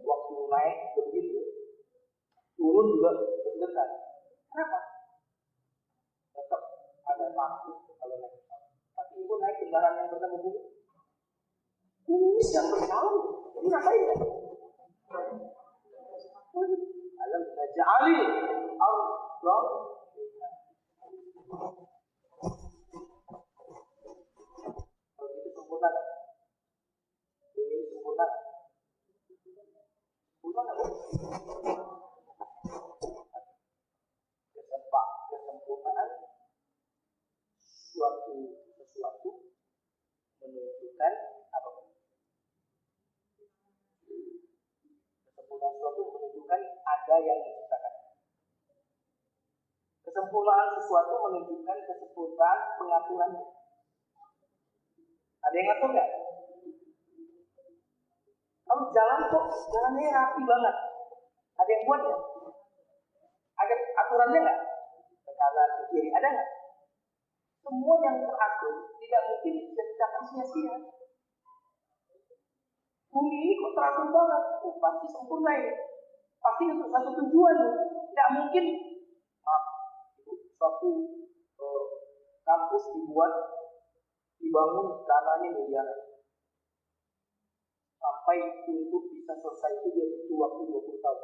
Waktu naik begitu, turun juga dekat. Kenapa? Tetap ada takut kalau naik. Tapi ibu naik kendaraan yang bertemu bumi. Bumi ini sedang berjalan. Ini ngapain ya? Alam naj'alil Allah. Kalau itu sempurna kan? Ini sempurna. Sempurna kan? Kesempurnaan sesuatu menunjukkan apa? Kesempurnaan sesuatu menunjukkan ada yang diciptakan. Kesempurnaan sesuatu menunjukkan kesempurnaan pengaturannya. Ada yang ngatur nggak? Kalau jalan kok jalannya rapi banget. Ada yang buat nggak? Ada aturannya nggak? Ke kanan, ke kiri, ada nggak? Semua yang teratur tidak mungkin diciptakan sia-sia. Bumi ini kok teratur banget, pasti sempurna ini. Pasti untuk satu tujuan. Tidak mungkin suatu kampus dibangun dananya miliaran. Sampai untuk bisa selesai itu dia butuh waktu 20 tahun.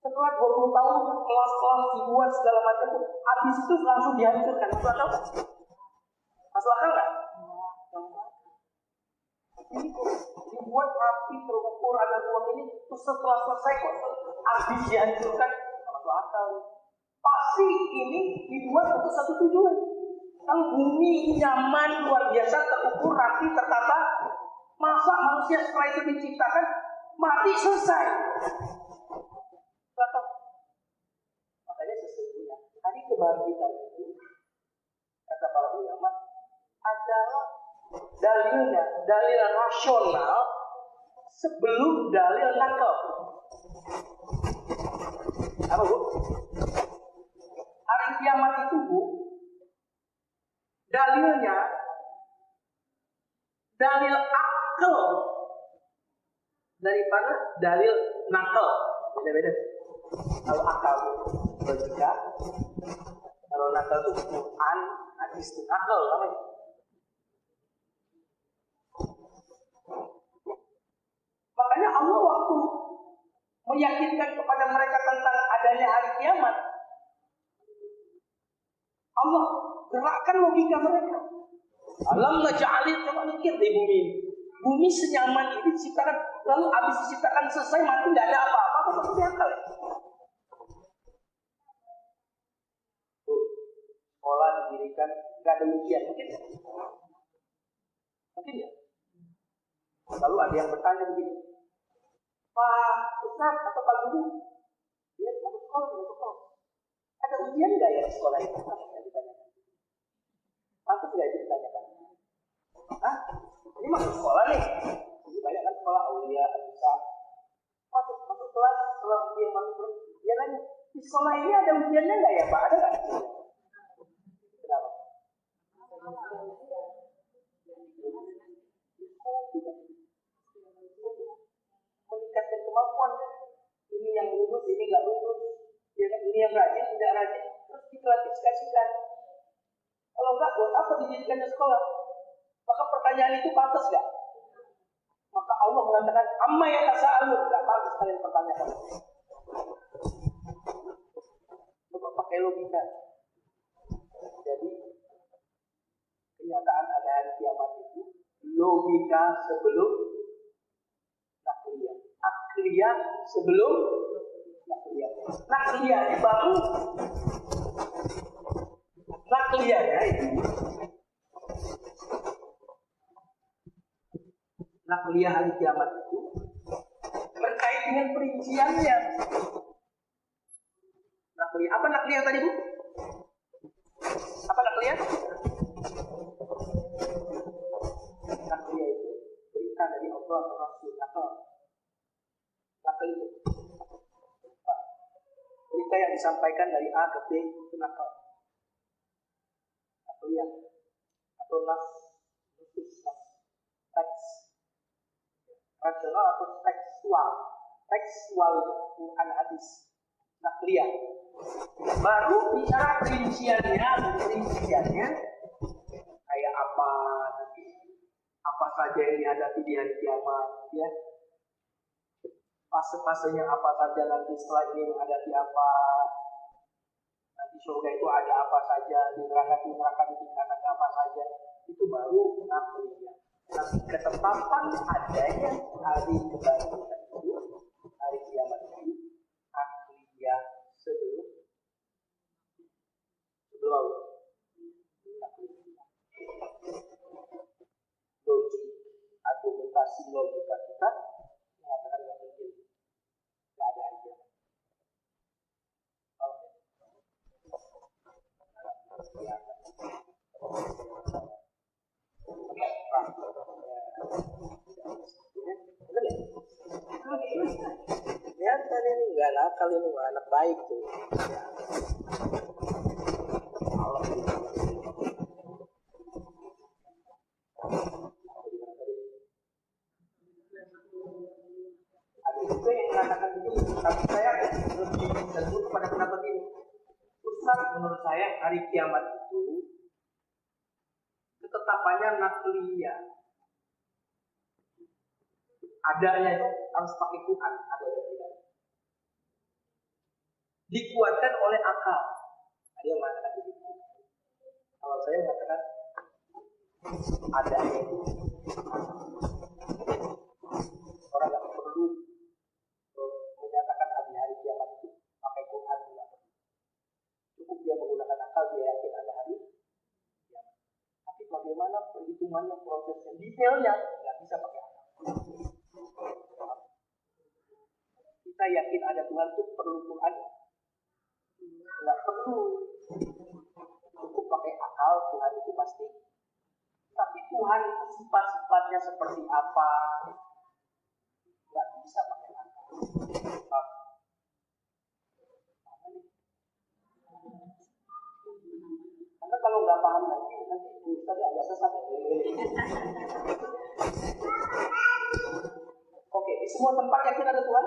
Setelah 20 tahun kelas-kelas dibuat segala macam, habis itu langsung dihancurkan. Masuk akal nggak? Masuk akal nggak? Ini kok dibuat rapi, terukur, ada ruang ini, terus setelah selesai kok habis dihancurkan. Masuk akal. Pasti ini dibuat untuk satu tujuan. Kalau bumi nyaman, luar biasa, terukur, rapi, tertata, masa manusia setelah itu diciptakan mati selesai? Makanya sesungguhnya hari kebangkitan itu, kata para ulama, adalah dalil rasional sebelum dalil nakal. Apa bu? Hari kiamat itu bu, dalilnya dalil akal daripada dalil nakal. Beda-beda. Kalau akal logika, kalau nakal itu Quran, hadis itu nakal namanya. Makanya Allah waktu meyakinkan kepada mereka tentang adanya hari kiamat, Allah gerakkan logika mereka. Alam naj'alil, coba mikir di bumi ini. Bumi senyaman ini diciptakan, lalu habis diciptakan selesai mati tidak ada apa-apa, apa maksudnya akal ya? Sekolah didirikan, nggak ada ujian, mungkin ya? Mungkin ya? Lalu ada yang bertanya begini, Pak Ustaz atau Pak Guru, dia masuk sekolah, ada ujian nggak ya di sekolah itu? Pantas nggak itu ditanyakan? Hah? Ini masuk sekolah nih. Ini banyak kan sekolah Aulia, bisa masuk kelas setelah dia masuk. Dia nanya, di sekolah ini ada ujiannya nggak ya Pak? Ada nggak? Kenapa? Meningkatkan kemampuan. Ini yang lulus, ini nggak lulus. Ini yang rajin, tidak rajin. Terus diklasifikasikan. Kalau enggak, buat apa didirikannya sekolah? Maka pertanyaan itu pantas enggak? Maka Allah mengatakan, amma yatasa'alun, enggak pantas kalian pertanyakan. Coba pakai logika. Jadi, kenyataan ada hari kiamat itu logika sebelum nakliyah. Akliyah sebelum nakliyah. Nakliyah dibangun. Nakliyahnya itu nakliyah hari kiamat itu terkait dengan perinciannya. Nakliyah, apa nakliyah tadi bu? Apa nakliyah? Nakliyah itu berita dari Allah atau Rasul. Nakal itu berita yang disampaikan dari A ke B itu nakal. Nakliyah. atau teks rasional atau tekstual. Tekstual itu Quran hadis nakliyah. Baru bicara perinciannya kayak apa nanti, apa saja yang dihadapi di hari kiamat, ya. Fase-fasenya apa saja nanti setelah ini menghadapi apa, nanti surga itu ada apa saja, di neraka ditingkatkan apa saja, itu baru nakliyah. Tapi ketetapan adanya hari kebangkitan itu, hari kiamat itu, nakliyah sebelum logik, argumentasi logika kita mengatakan nggak mungkin, nggak ada hari kiamat. Ya kan ini nggak nakal, ini mah anak baik tuh. Ada juga yang mengatakan begini, tapi saya lebih cenderung kepada pendapat ini. Ustaz, menurut saya hari kiamat itu ketetapannya nakliyah. Adanya itu harus pakai Quran, ada dan tidak. Dikuatkan oleh akal. Ada yang mengatakan begitu. Kalau saya mengatakan adanya itu orang nggak perlu menyatakan ada hari kiamat itu pakai Quran juga. Cukup dia menggunakan akal, dia yakin ada hari kiamat. Tapi bagaimana perhitungannya, prosesnya, detailnya nggak bisa pakai akal. Kita yakin ada Tuhan itu perlu Quran? Nggak perlu. Cukup pakai akal, Tuhan itu pasti. Tapi Tuhan itu sifat-sifatnya seperti apa? Nggak bisa pakai akal. Karena kalau nggak paham nanti Ustaznya agak sesat. Oke, di semua tempat yakin ada Tuhan?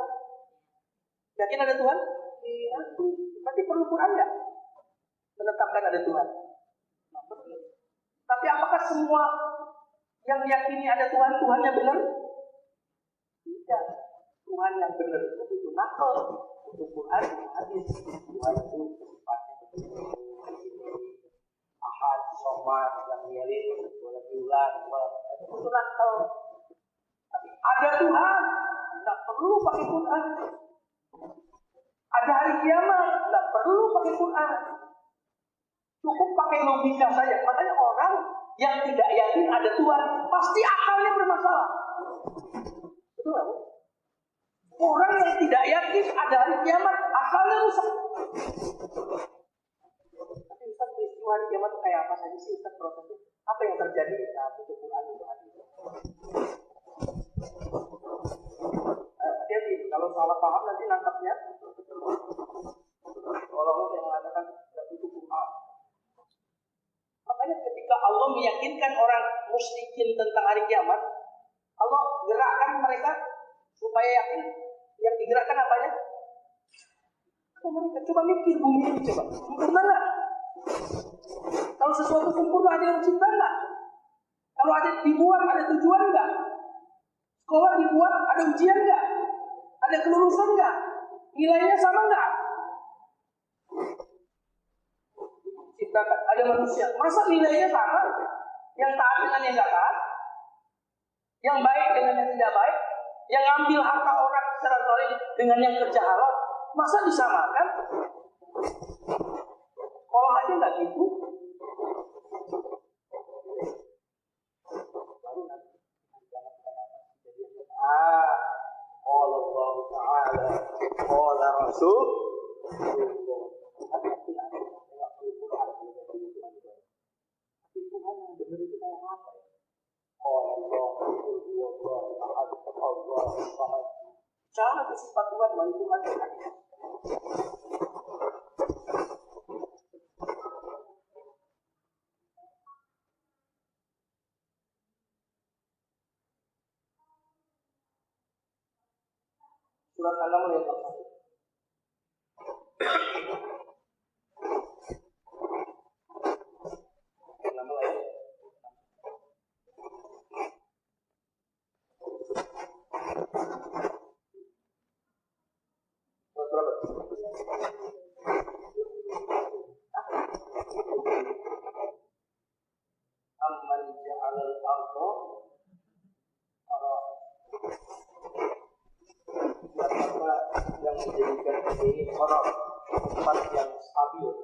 Yakin ada Tuhan? Iya. Berarti perlu Quran nggak? Menetapkan ada Tuhan. Tapi apakah semua yang meyakini ada Tuhan, Tuhannya benar? Tidak. Tuhan yang benar itu butuh nakal, butuh Quran, hadis. Tuhan itu sifatnya betul. Ahad, somad, lam yalid, walam yulad, itu butuh nakal. Tapi ada Tuhan, tidak perlu pakai Quran. Ada hari kiamat, tidak perlu pakai Quran. Cukup pakai logika saja. Makanya orang yang tidak yakin ada Tuhan, pasti akalnya bermasalah. Betul nggak, Bu? Orang yang tidak yakin ada hari kiamat, akalnya rusak. Tapi Ustaz, peristiwa hari kiamat itu kayak apa saja sih Ustaz prosesnya? Apa yang terjadi? Nah, butuh Quran untuk hadis. Hati-hati, kalau salah paham nanti nangkapnya. Orang yang mengatakan tidak butuh Quran. Makanya ketika Allah meyakinkan orang musyrikin tentang hari kiamat, Allah gerakkan mereka supaya yakin. Yang digerakkan apanya? Mereka coba mikir bumi ini, coba sempurna nggak? Kalau sesuatu sempurna ada yang mencipta nggak? Kalau ada dibuat ada tujuan nggak? Sekolah dibuat ada ujian nggak? Ada kelulusan nggak? Nilainya sama nggak? Ciptakan ada manusia, masa nilainya sama? Yang taat dengan yang nggak taat? Yang baik dengan yang tidak baik? Yang ambil harta orang secara zalim dengan yang kerja halal, masa disamakan? Kalau aja nggak gitu, baru nanti Allah Taala, Allah Rasul, Tuhan yang benar itu kayak apa? Allah, cara sifat Tuhan menentukan hati. Surat An-Naml ayat 41. An-Naml ayat surat berapa? Amman ja'alal arda siapa yang menjadikan ini kotor, tempat yang stabil.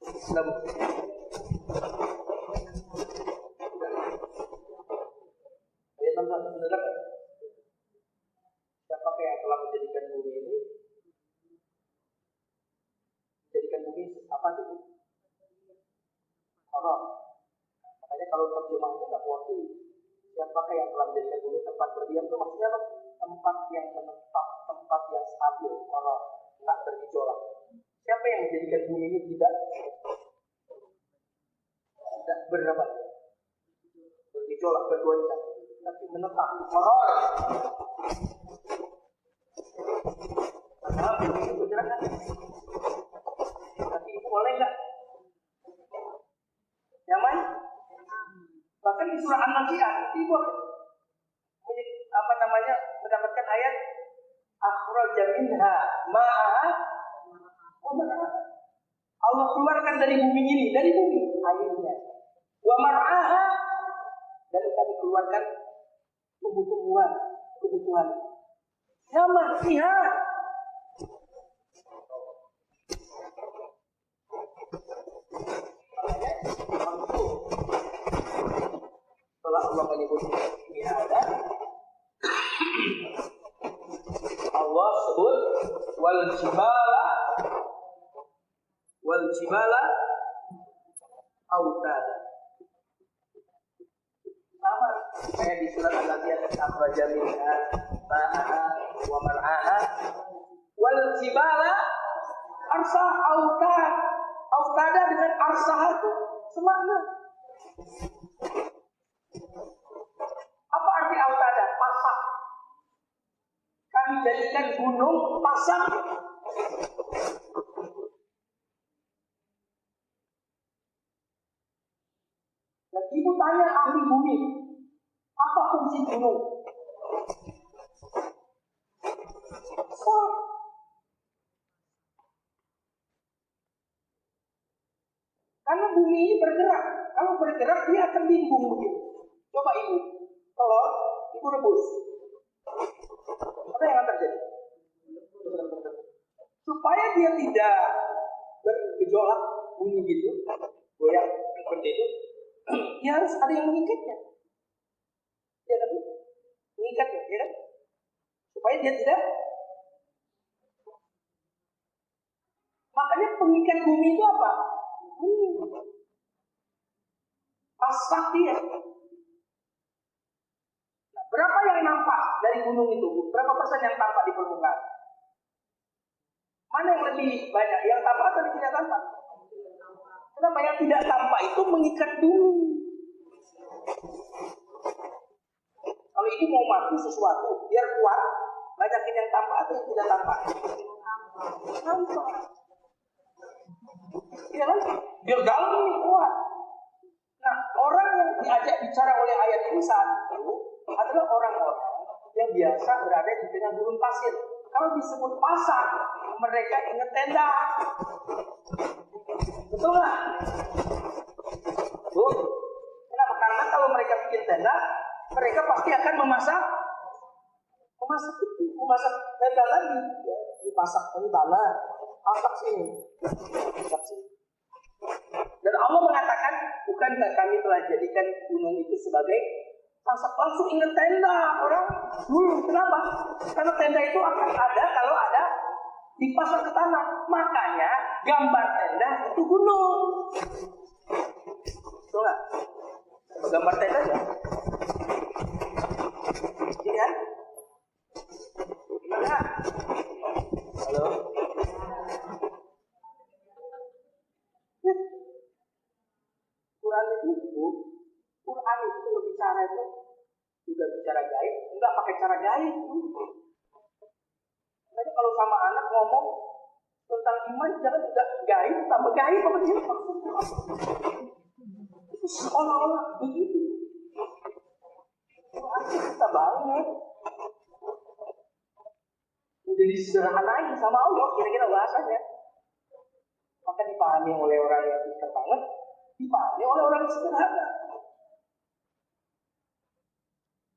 Islam. Ayat 61 benar kan? Siapakah yang telah menjadikan bumi ini? Menjadikan bumi apa itu? Haram. Makanya kalau terjemahan itu tidak mewakili. Siapakah yang telah menjadikan bumi tempat berdiam itu maksudnya apa? Tempat yang menetap, tempat yang stabil, haram, tidak bergejolak. Siapa yang menjadikan bumi ini tidak berapa? Bergejolak, bergoncang, tapi menetap, horor. Karena bumi itu bergerak kan? Tapi itu boleh nggak? Nyaman? Bahkan di surah An-Nazi'at itu mendapatkan ayat akhraja minha ma'aha. Allah keluarkan dari bumi ini, dari bumi airnya. Wa mar'aha, dan kami keluarkan tumbuh-tumbuhan, kebutuhan. Nyaman, lihat. Setelah Allah menyebut ini ada, Allah sebut wal jibala autada. Sama kayak di surat Al-Anbiya akhraja minha ma'aha wa mar'aha wal jibala arsa autada dengan arsah itu semakna. Apa arti autada? Pasak. Kami jadikan gunung pasak. Dan ibu tanya ahli bumi, apa fungsi gunung? Karena bumi ini bergerak. Kalau bergerak dia akan bimbung begitu. Coba ibu, telur, ibu rebus. Apa yang akan terjadi? Supaya dia tidak bergejolak bunyi gitu, goyang seperti itu, dia harus ada yang mengikatnya. Ya kan? Mengikatnya, ya kan? Supaya dia tidak. Makanya pengikat bumi itu apa? Pasak dia. Nah, berapa yang nampak dari gunung itu? Berapa persen yang tampak di permukaan? Mana yang lebih banyak? Yang tampak atau yang tidak tampak? Kenapa yang tidak tampak itu mengikat dulu? Kalau ini mau mati sesuatu, biar kuat, banyakin yang tampak atau yang tidak tampak? Tampak. Ya kan? Biar dalam ini kuat. Nah, orang yang diajak bicara oleh ayat ini saat itu adalah orang-orang yang biasa berada di tengah gurun pasir. Kalau disebut pasar, mereka ingat tenda. Betul nggak? Betul. Kenapa? Karena kalau mereka bikin tenda, mereka pasti akan memasak tenda lagi. Ya, dipasak ini tanah, pasak sini, pasak sini. Dan Allah mengatakan, bukankah kami telah jadikan gunung itu sebagai pasak? Langsung ingat tenda orang dulu. Kenapa? Karena tenda itu akan ada kalau ada dipasang ke tanah. Makanya gambar tenda itu gunung. Betul nggak? Gambar tenda ya? Ini kan? Gimana? Halo? Quran itu berbicara itu juga bicara gaib, enggak pakai cara gaib. Makanya kalau sama anak ngomong tentang iman jangan juga gaib tambah gaib apa dia maksudnya? Itu seolah-olah begitu. Quran kita banget. Udah disederhanain sama Allah kira-kira bahasanya. Maka dipahami oleh orang yang pintar banget, dipahami oleh orang yang sederhana.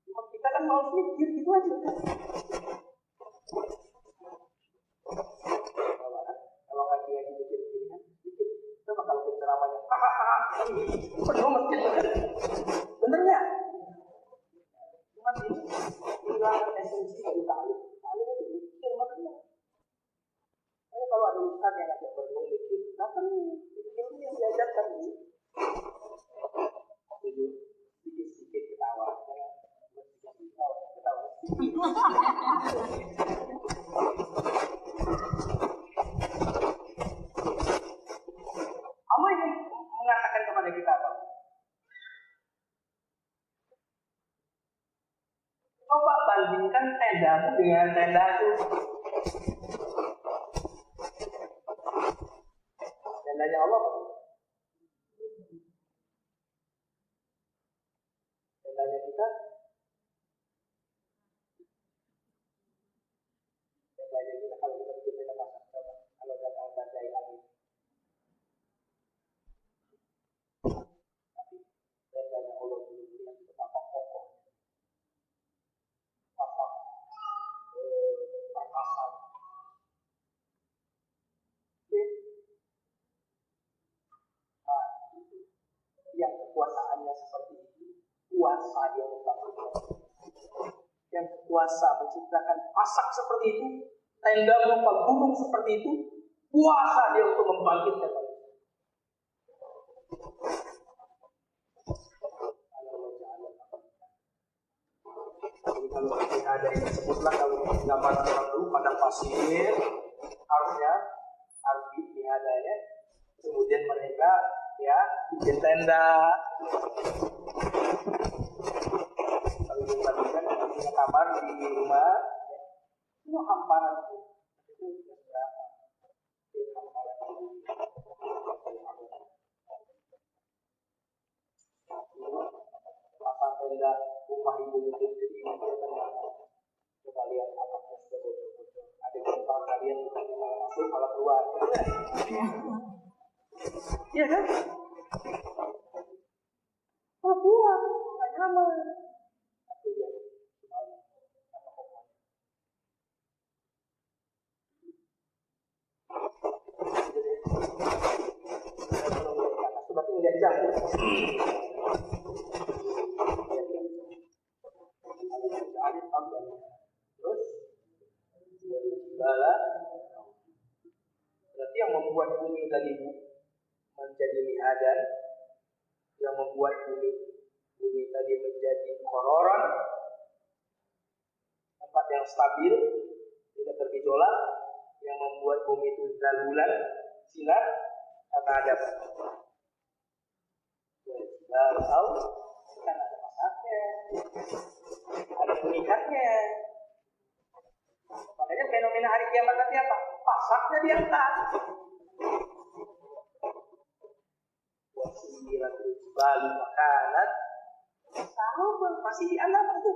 Cuma kita kan mau mikir gitu aja kan. Kalau ngaji mikir begini kan, mikir. Coba kalau penceramahnya, penuh masjid bener nggak? Cuma ini kehilangan esensi dari ta'lim. Ta'lim itu mikir makanya. Makanya kalau ada ustaz yang ngajak berenung mikir, datang nih, itu ilmu yang diajarkan ini. Sedikit-sedikit ketawa, ketawa. Allah yang mengatakan kepada kita apa? Coba bandingkan tendamu dengan tendaku. Tendanya Allah. Tendanya kita. Tendanya kita kalau kita bikin tenda pasang, coba kalau datang badai angin. Tapi tendanya Allah belum lihat betapa kokoh. Perkasan. Yang kekuasaannya seperti itu, kuasa yang membangun. Yang kuasa menciptakan pasak seperti itu, tenda berupa gunung seperti itu, kuasa dia untuk membangkitkan manusia. Jadi kalau ada yang disebutlah kalau gambar orang dulu padang pasir harusnya harus dihadanya, kemudian mereka ya bikin tenda. Kalau dibandingkan punya kamar di rumah, ya, itu hamparan itu berapa? Itu hamparan pasang tenda rumah ibu mungkin jadi tenda. Coba lihat apakah sudah bocor-bocor. Ada tempat kalian bukan malah masuk malah keluar. Iya kan? Papua nggak nyaman. Tapi dia semalam apa pokoknya. Coba lihat jauh. Terus bala berarti yang membuat bumi tadi menjadi mihadan, yang membuat bumi tadi menjadi kororon, tempat yang stabil, tidak bergejolak, yang membuat bumi itu dalulan, sinar, karena ada tahu kan ada masaknya, ada pengikatnya. Makanya fenomena hari kiamat nanti apa? Pasaknya diangkat. Wasiratul jibali makanat sama masih diangkat itu.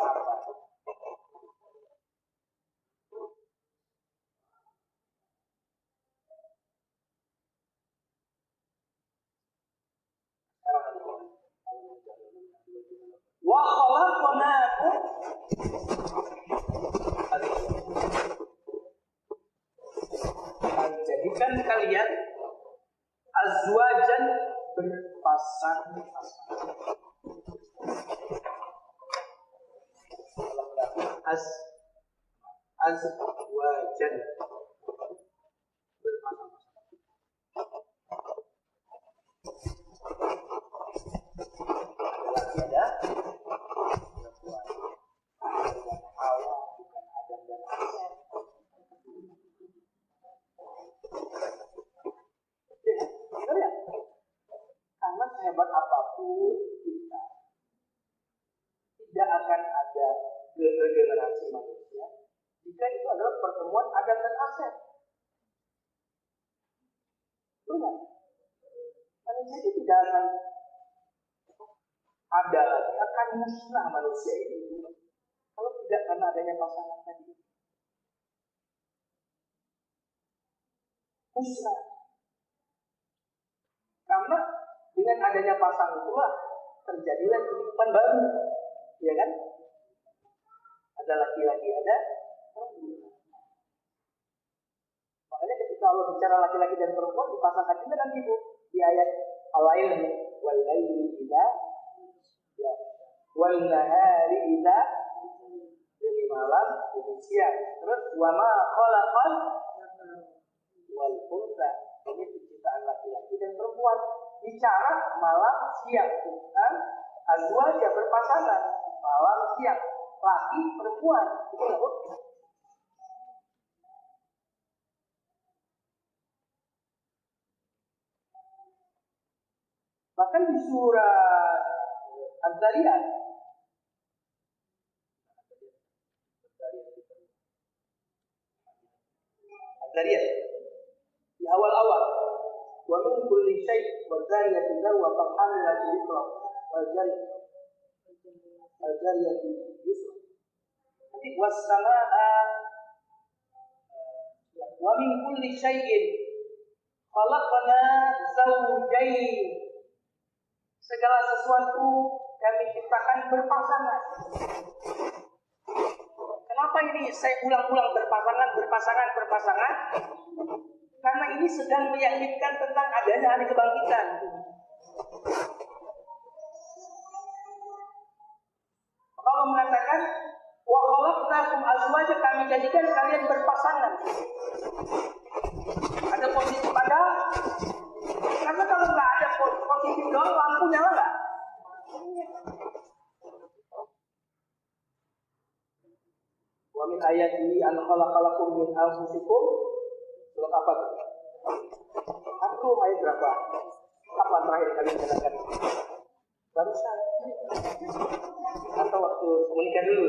Apa? Wa khalaqnakum jadikan kalian azwajan berpasang-pasang. azwajan, berpasang-pasang. Ada laki ada perempuan. Adam dan Hawa, bukan Adam dan Hasan. Benar ya? Karena sehebat apapun kita, tidak akan ada regenerasi manusia jika itu adalah pertemuan Adam dan Hasan. Benar? Manusia itu tidak akan ada lagi, akan musnah manusia ini kalau tidak karena adanya pasangan tadi. Musnah. Karena dengan adanya pasangan itulah terjadilah kehidupan baru, ya kan? Ada laki-laki, ada perempuan. Makanya ketika Allah bicara laki-laki dan perempuan dipasangkan juga nanti Bu di ayat al-lail, wal laili idza wal nahari idza, demi malam demi siang. Terus wa ma khalaqal wal unsa, ini penciptaan laki-laki dan perempuan. Bicara malam siang, bukan azwaja berpasangan malam siang, laki perempuan. Betul. Bahkan di surat Az-Zariyat di awal-awal, wa min kulli syai' wa dzariyatin wa qamhamilatu yusra wa jariyatu yusra. Nanti was-samaa'a wa min kulli syai'in khalaqna zawjayn. Segala sesuatu kami ciptakan berpasangan. Kenapa ini saya ulang-ulang berpasangan? Karena ini sedang meyakinkan tentang adanya hari kebangkitan. Allah mengatakan, wa khalaqnakum azwaja, kami jadikan kalian berpasangan. Ada positif ada. Karena kalau nggak ada positif doang, lampu nyala nggak? Wa min ayatihi an khalaqalakum min anfusikum. Surat apa tuh? Aku ayat berapa? Apa terakhir kali mendengarkan? Barusan. Atau waktu menikah dulu.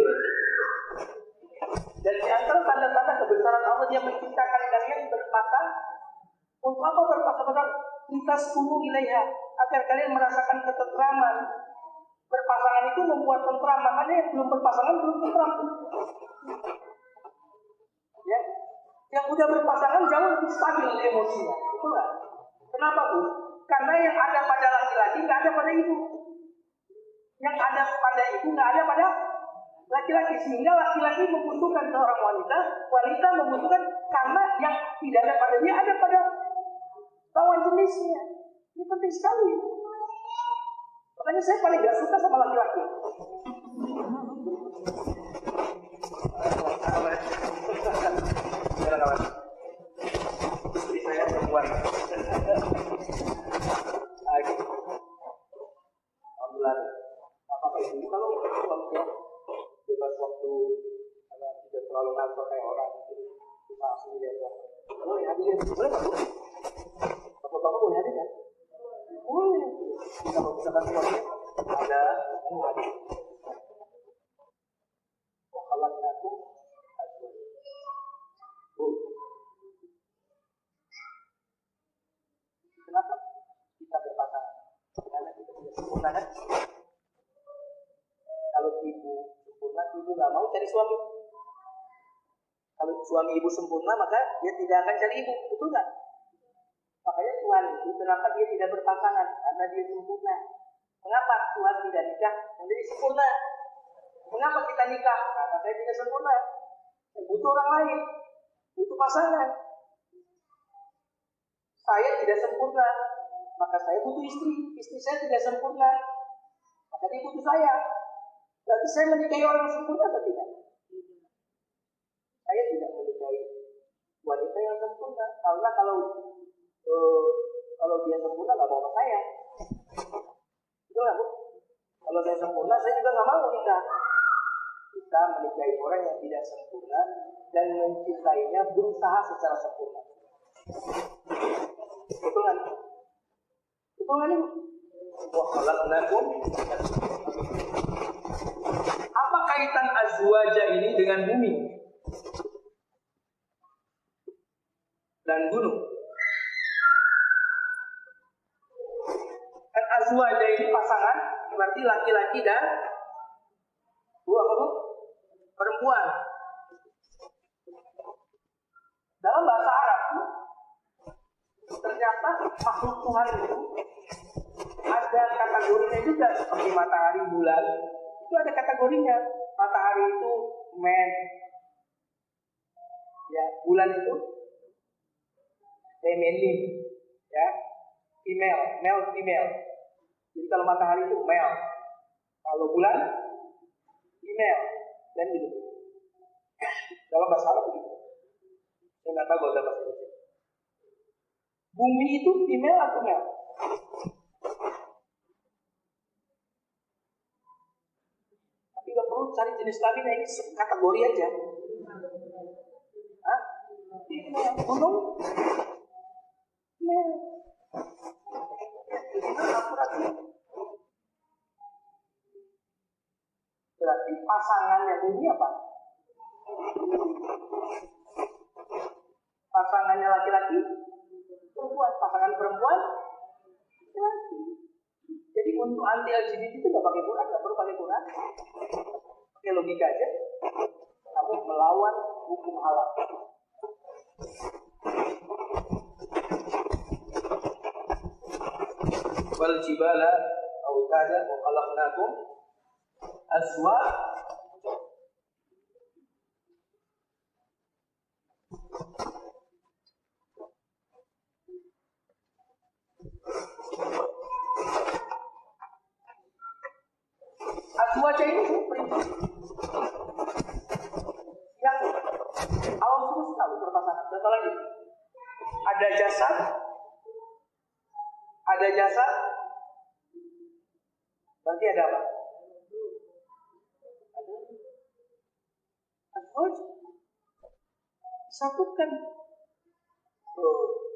Dan di antara tanda-tanda kebesaran Allah, Dia menciptakan kalian berpasang. Untuk apa berpasang-pasang? Lintas kumu ilaiha, agar kalian merasakan ketentraman. Berpasangan itu membuat tentram, makanya yang belum berpasangan belum tentram. Ya, yang udah berpasangan jauh lebih stabil emosinya, betul nggak? Kenapa Bu? Karena yang ada pada laki-laki nggak ada pada ibu, yang ada pada ibu nggak ada pada laki-laki, sehingga laki-laki membutuhkan seorang wanita, wanita membutuhkan, karena yang tidak ada pada dia ada pada lawan jenisnya. Ini penting sekali. Makanya saya paling gak suka sama laki-laki. Istri saya perempuan. Alhamdulillah. Apakah ibu kalau waktu bebas waktu, karena tidak terlalu ngantor kayak orang, kita asli lihat ya. Boleh hadirin, boleh nggak Bu? Bapak-bapak boleh hadir kan? Boleh. Kalau misalkan semuanya ada hadir. Oh khalaqnakum azwajan. Bu, kenapa kita berpasangan? Karena kita tidak sempurna kan? Kalau ibu sempurna, ibu nggak mau cari suami. Kalau suami ibu sempurna, maka dia tidak akan cari ibu, betul nggak? Makanya Tuhan itu kenapa dia tidak berpasangan? Karena dia sempurna. Mengapa Tuhan tidak nikah? Karena dia sempurna. Mengapa kita nikah? Karena saya tidak sempurna. Saya butuh orang lain, butuh pasangan. Saya tidak sempurna, maka saya butuh istri. Istri saya tidak sempurna, maka dia butuh saya. Berarti saya menikahi orang sempurna atau tidak? saya tidak menikahi wanita yang sempurna, karena kalau dia sempurna nggak mau sama saya. Betul nggak, Bu? Kalau saya sempurna, saya juga nggak mau nikah. Kita menikahi orang yang tidak sempurna dan mencintainya berusaha secara sempurna. Betul nggak? Betul nggak nih? Wa khalaqnakum. Apa kaitan azwaja ini dengan bumi dan gunung? Kan azwaja ini pasangan, berarti laki-laki dan perempuan. Dalam bahasa Arab, ternyata makhluk Tuhan itu ada kategorinya juga, seperti matahari, bulan. Itu ada kategorinya. Matahari itu man, ya, bulan itu feminin, ya, female, male, female. Jadi kalau matahari itu male, kalau bulan female, dan gitu. Dalam bahasa Arab begitu. Saya nggak tahu dalam bahasa Indonesia. Bumi itu female atau male? Tapi nggak perlu cari jenis kelaminnya, ini kategori aja. Hah? Female, gunung? Male. Gimana akuratnya? Berarti pasangannya bumi apa? Pasangannya laki-laki, perempuan. Pasangan perempuan, laki. Jadi untuk anti LGBT itu nggak pakai Quran, nggak perlu pakai Quran. Pakai logika aja. Kamu melawan hukum alam. Wal jibala autada wa khalaqnakum azwaja. Azwaja ini prinsip yang awam semesta berpasangan. Contoh lagi, ada jasad, berarti ada apa? Ada azwaja. Disatukan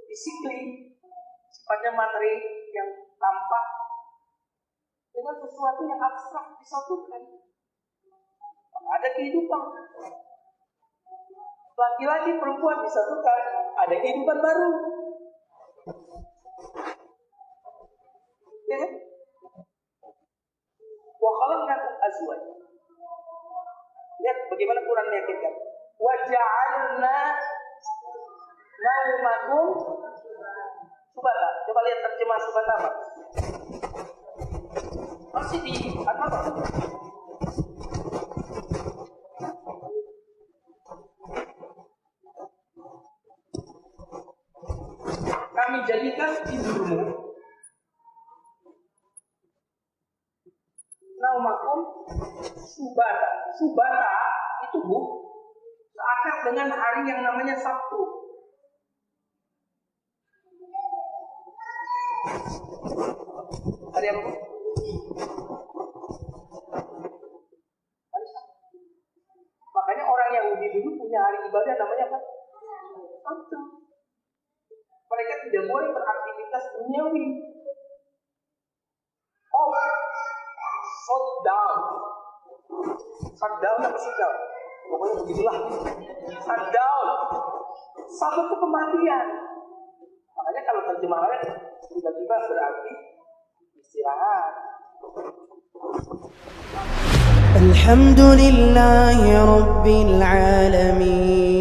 physically, sifatnya materi yang tampak dengan sesuatu yang abstrak, disatukan. Ada kehidupan. Laki-laki perempuan disatukan, ada kehidupan baru. Ya. Wa khalaqnakum azwaja. Lihat bagaimana Quran meyakinkan. Wa ja'alna naumakum subata. Coba lihat terjemah subata apa? Masih di apa? Kami jadikan tidurmu naumakum subata. Subata itu seakat dengan hari yang namanya Sabtu. Hari apa? Hari Sabtu. Makanya orang Yahudi dulu punya hari ibadah namanya apa? Sabtu. Mereka tidak boleh beraktivitas duniawi. Shutdown apa shutdown? Pokoknya begitulah. Shutdown. Sabtu itu kematian. Makanya kalau terjemahannya tiba-tiba berarti istirahat. Alhamdulillahi Rabbil Alamin.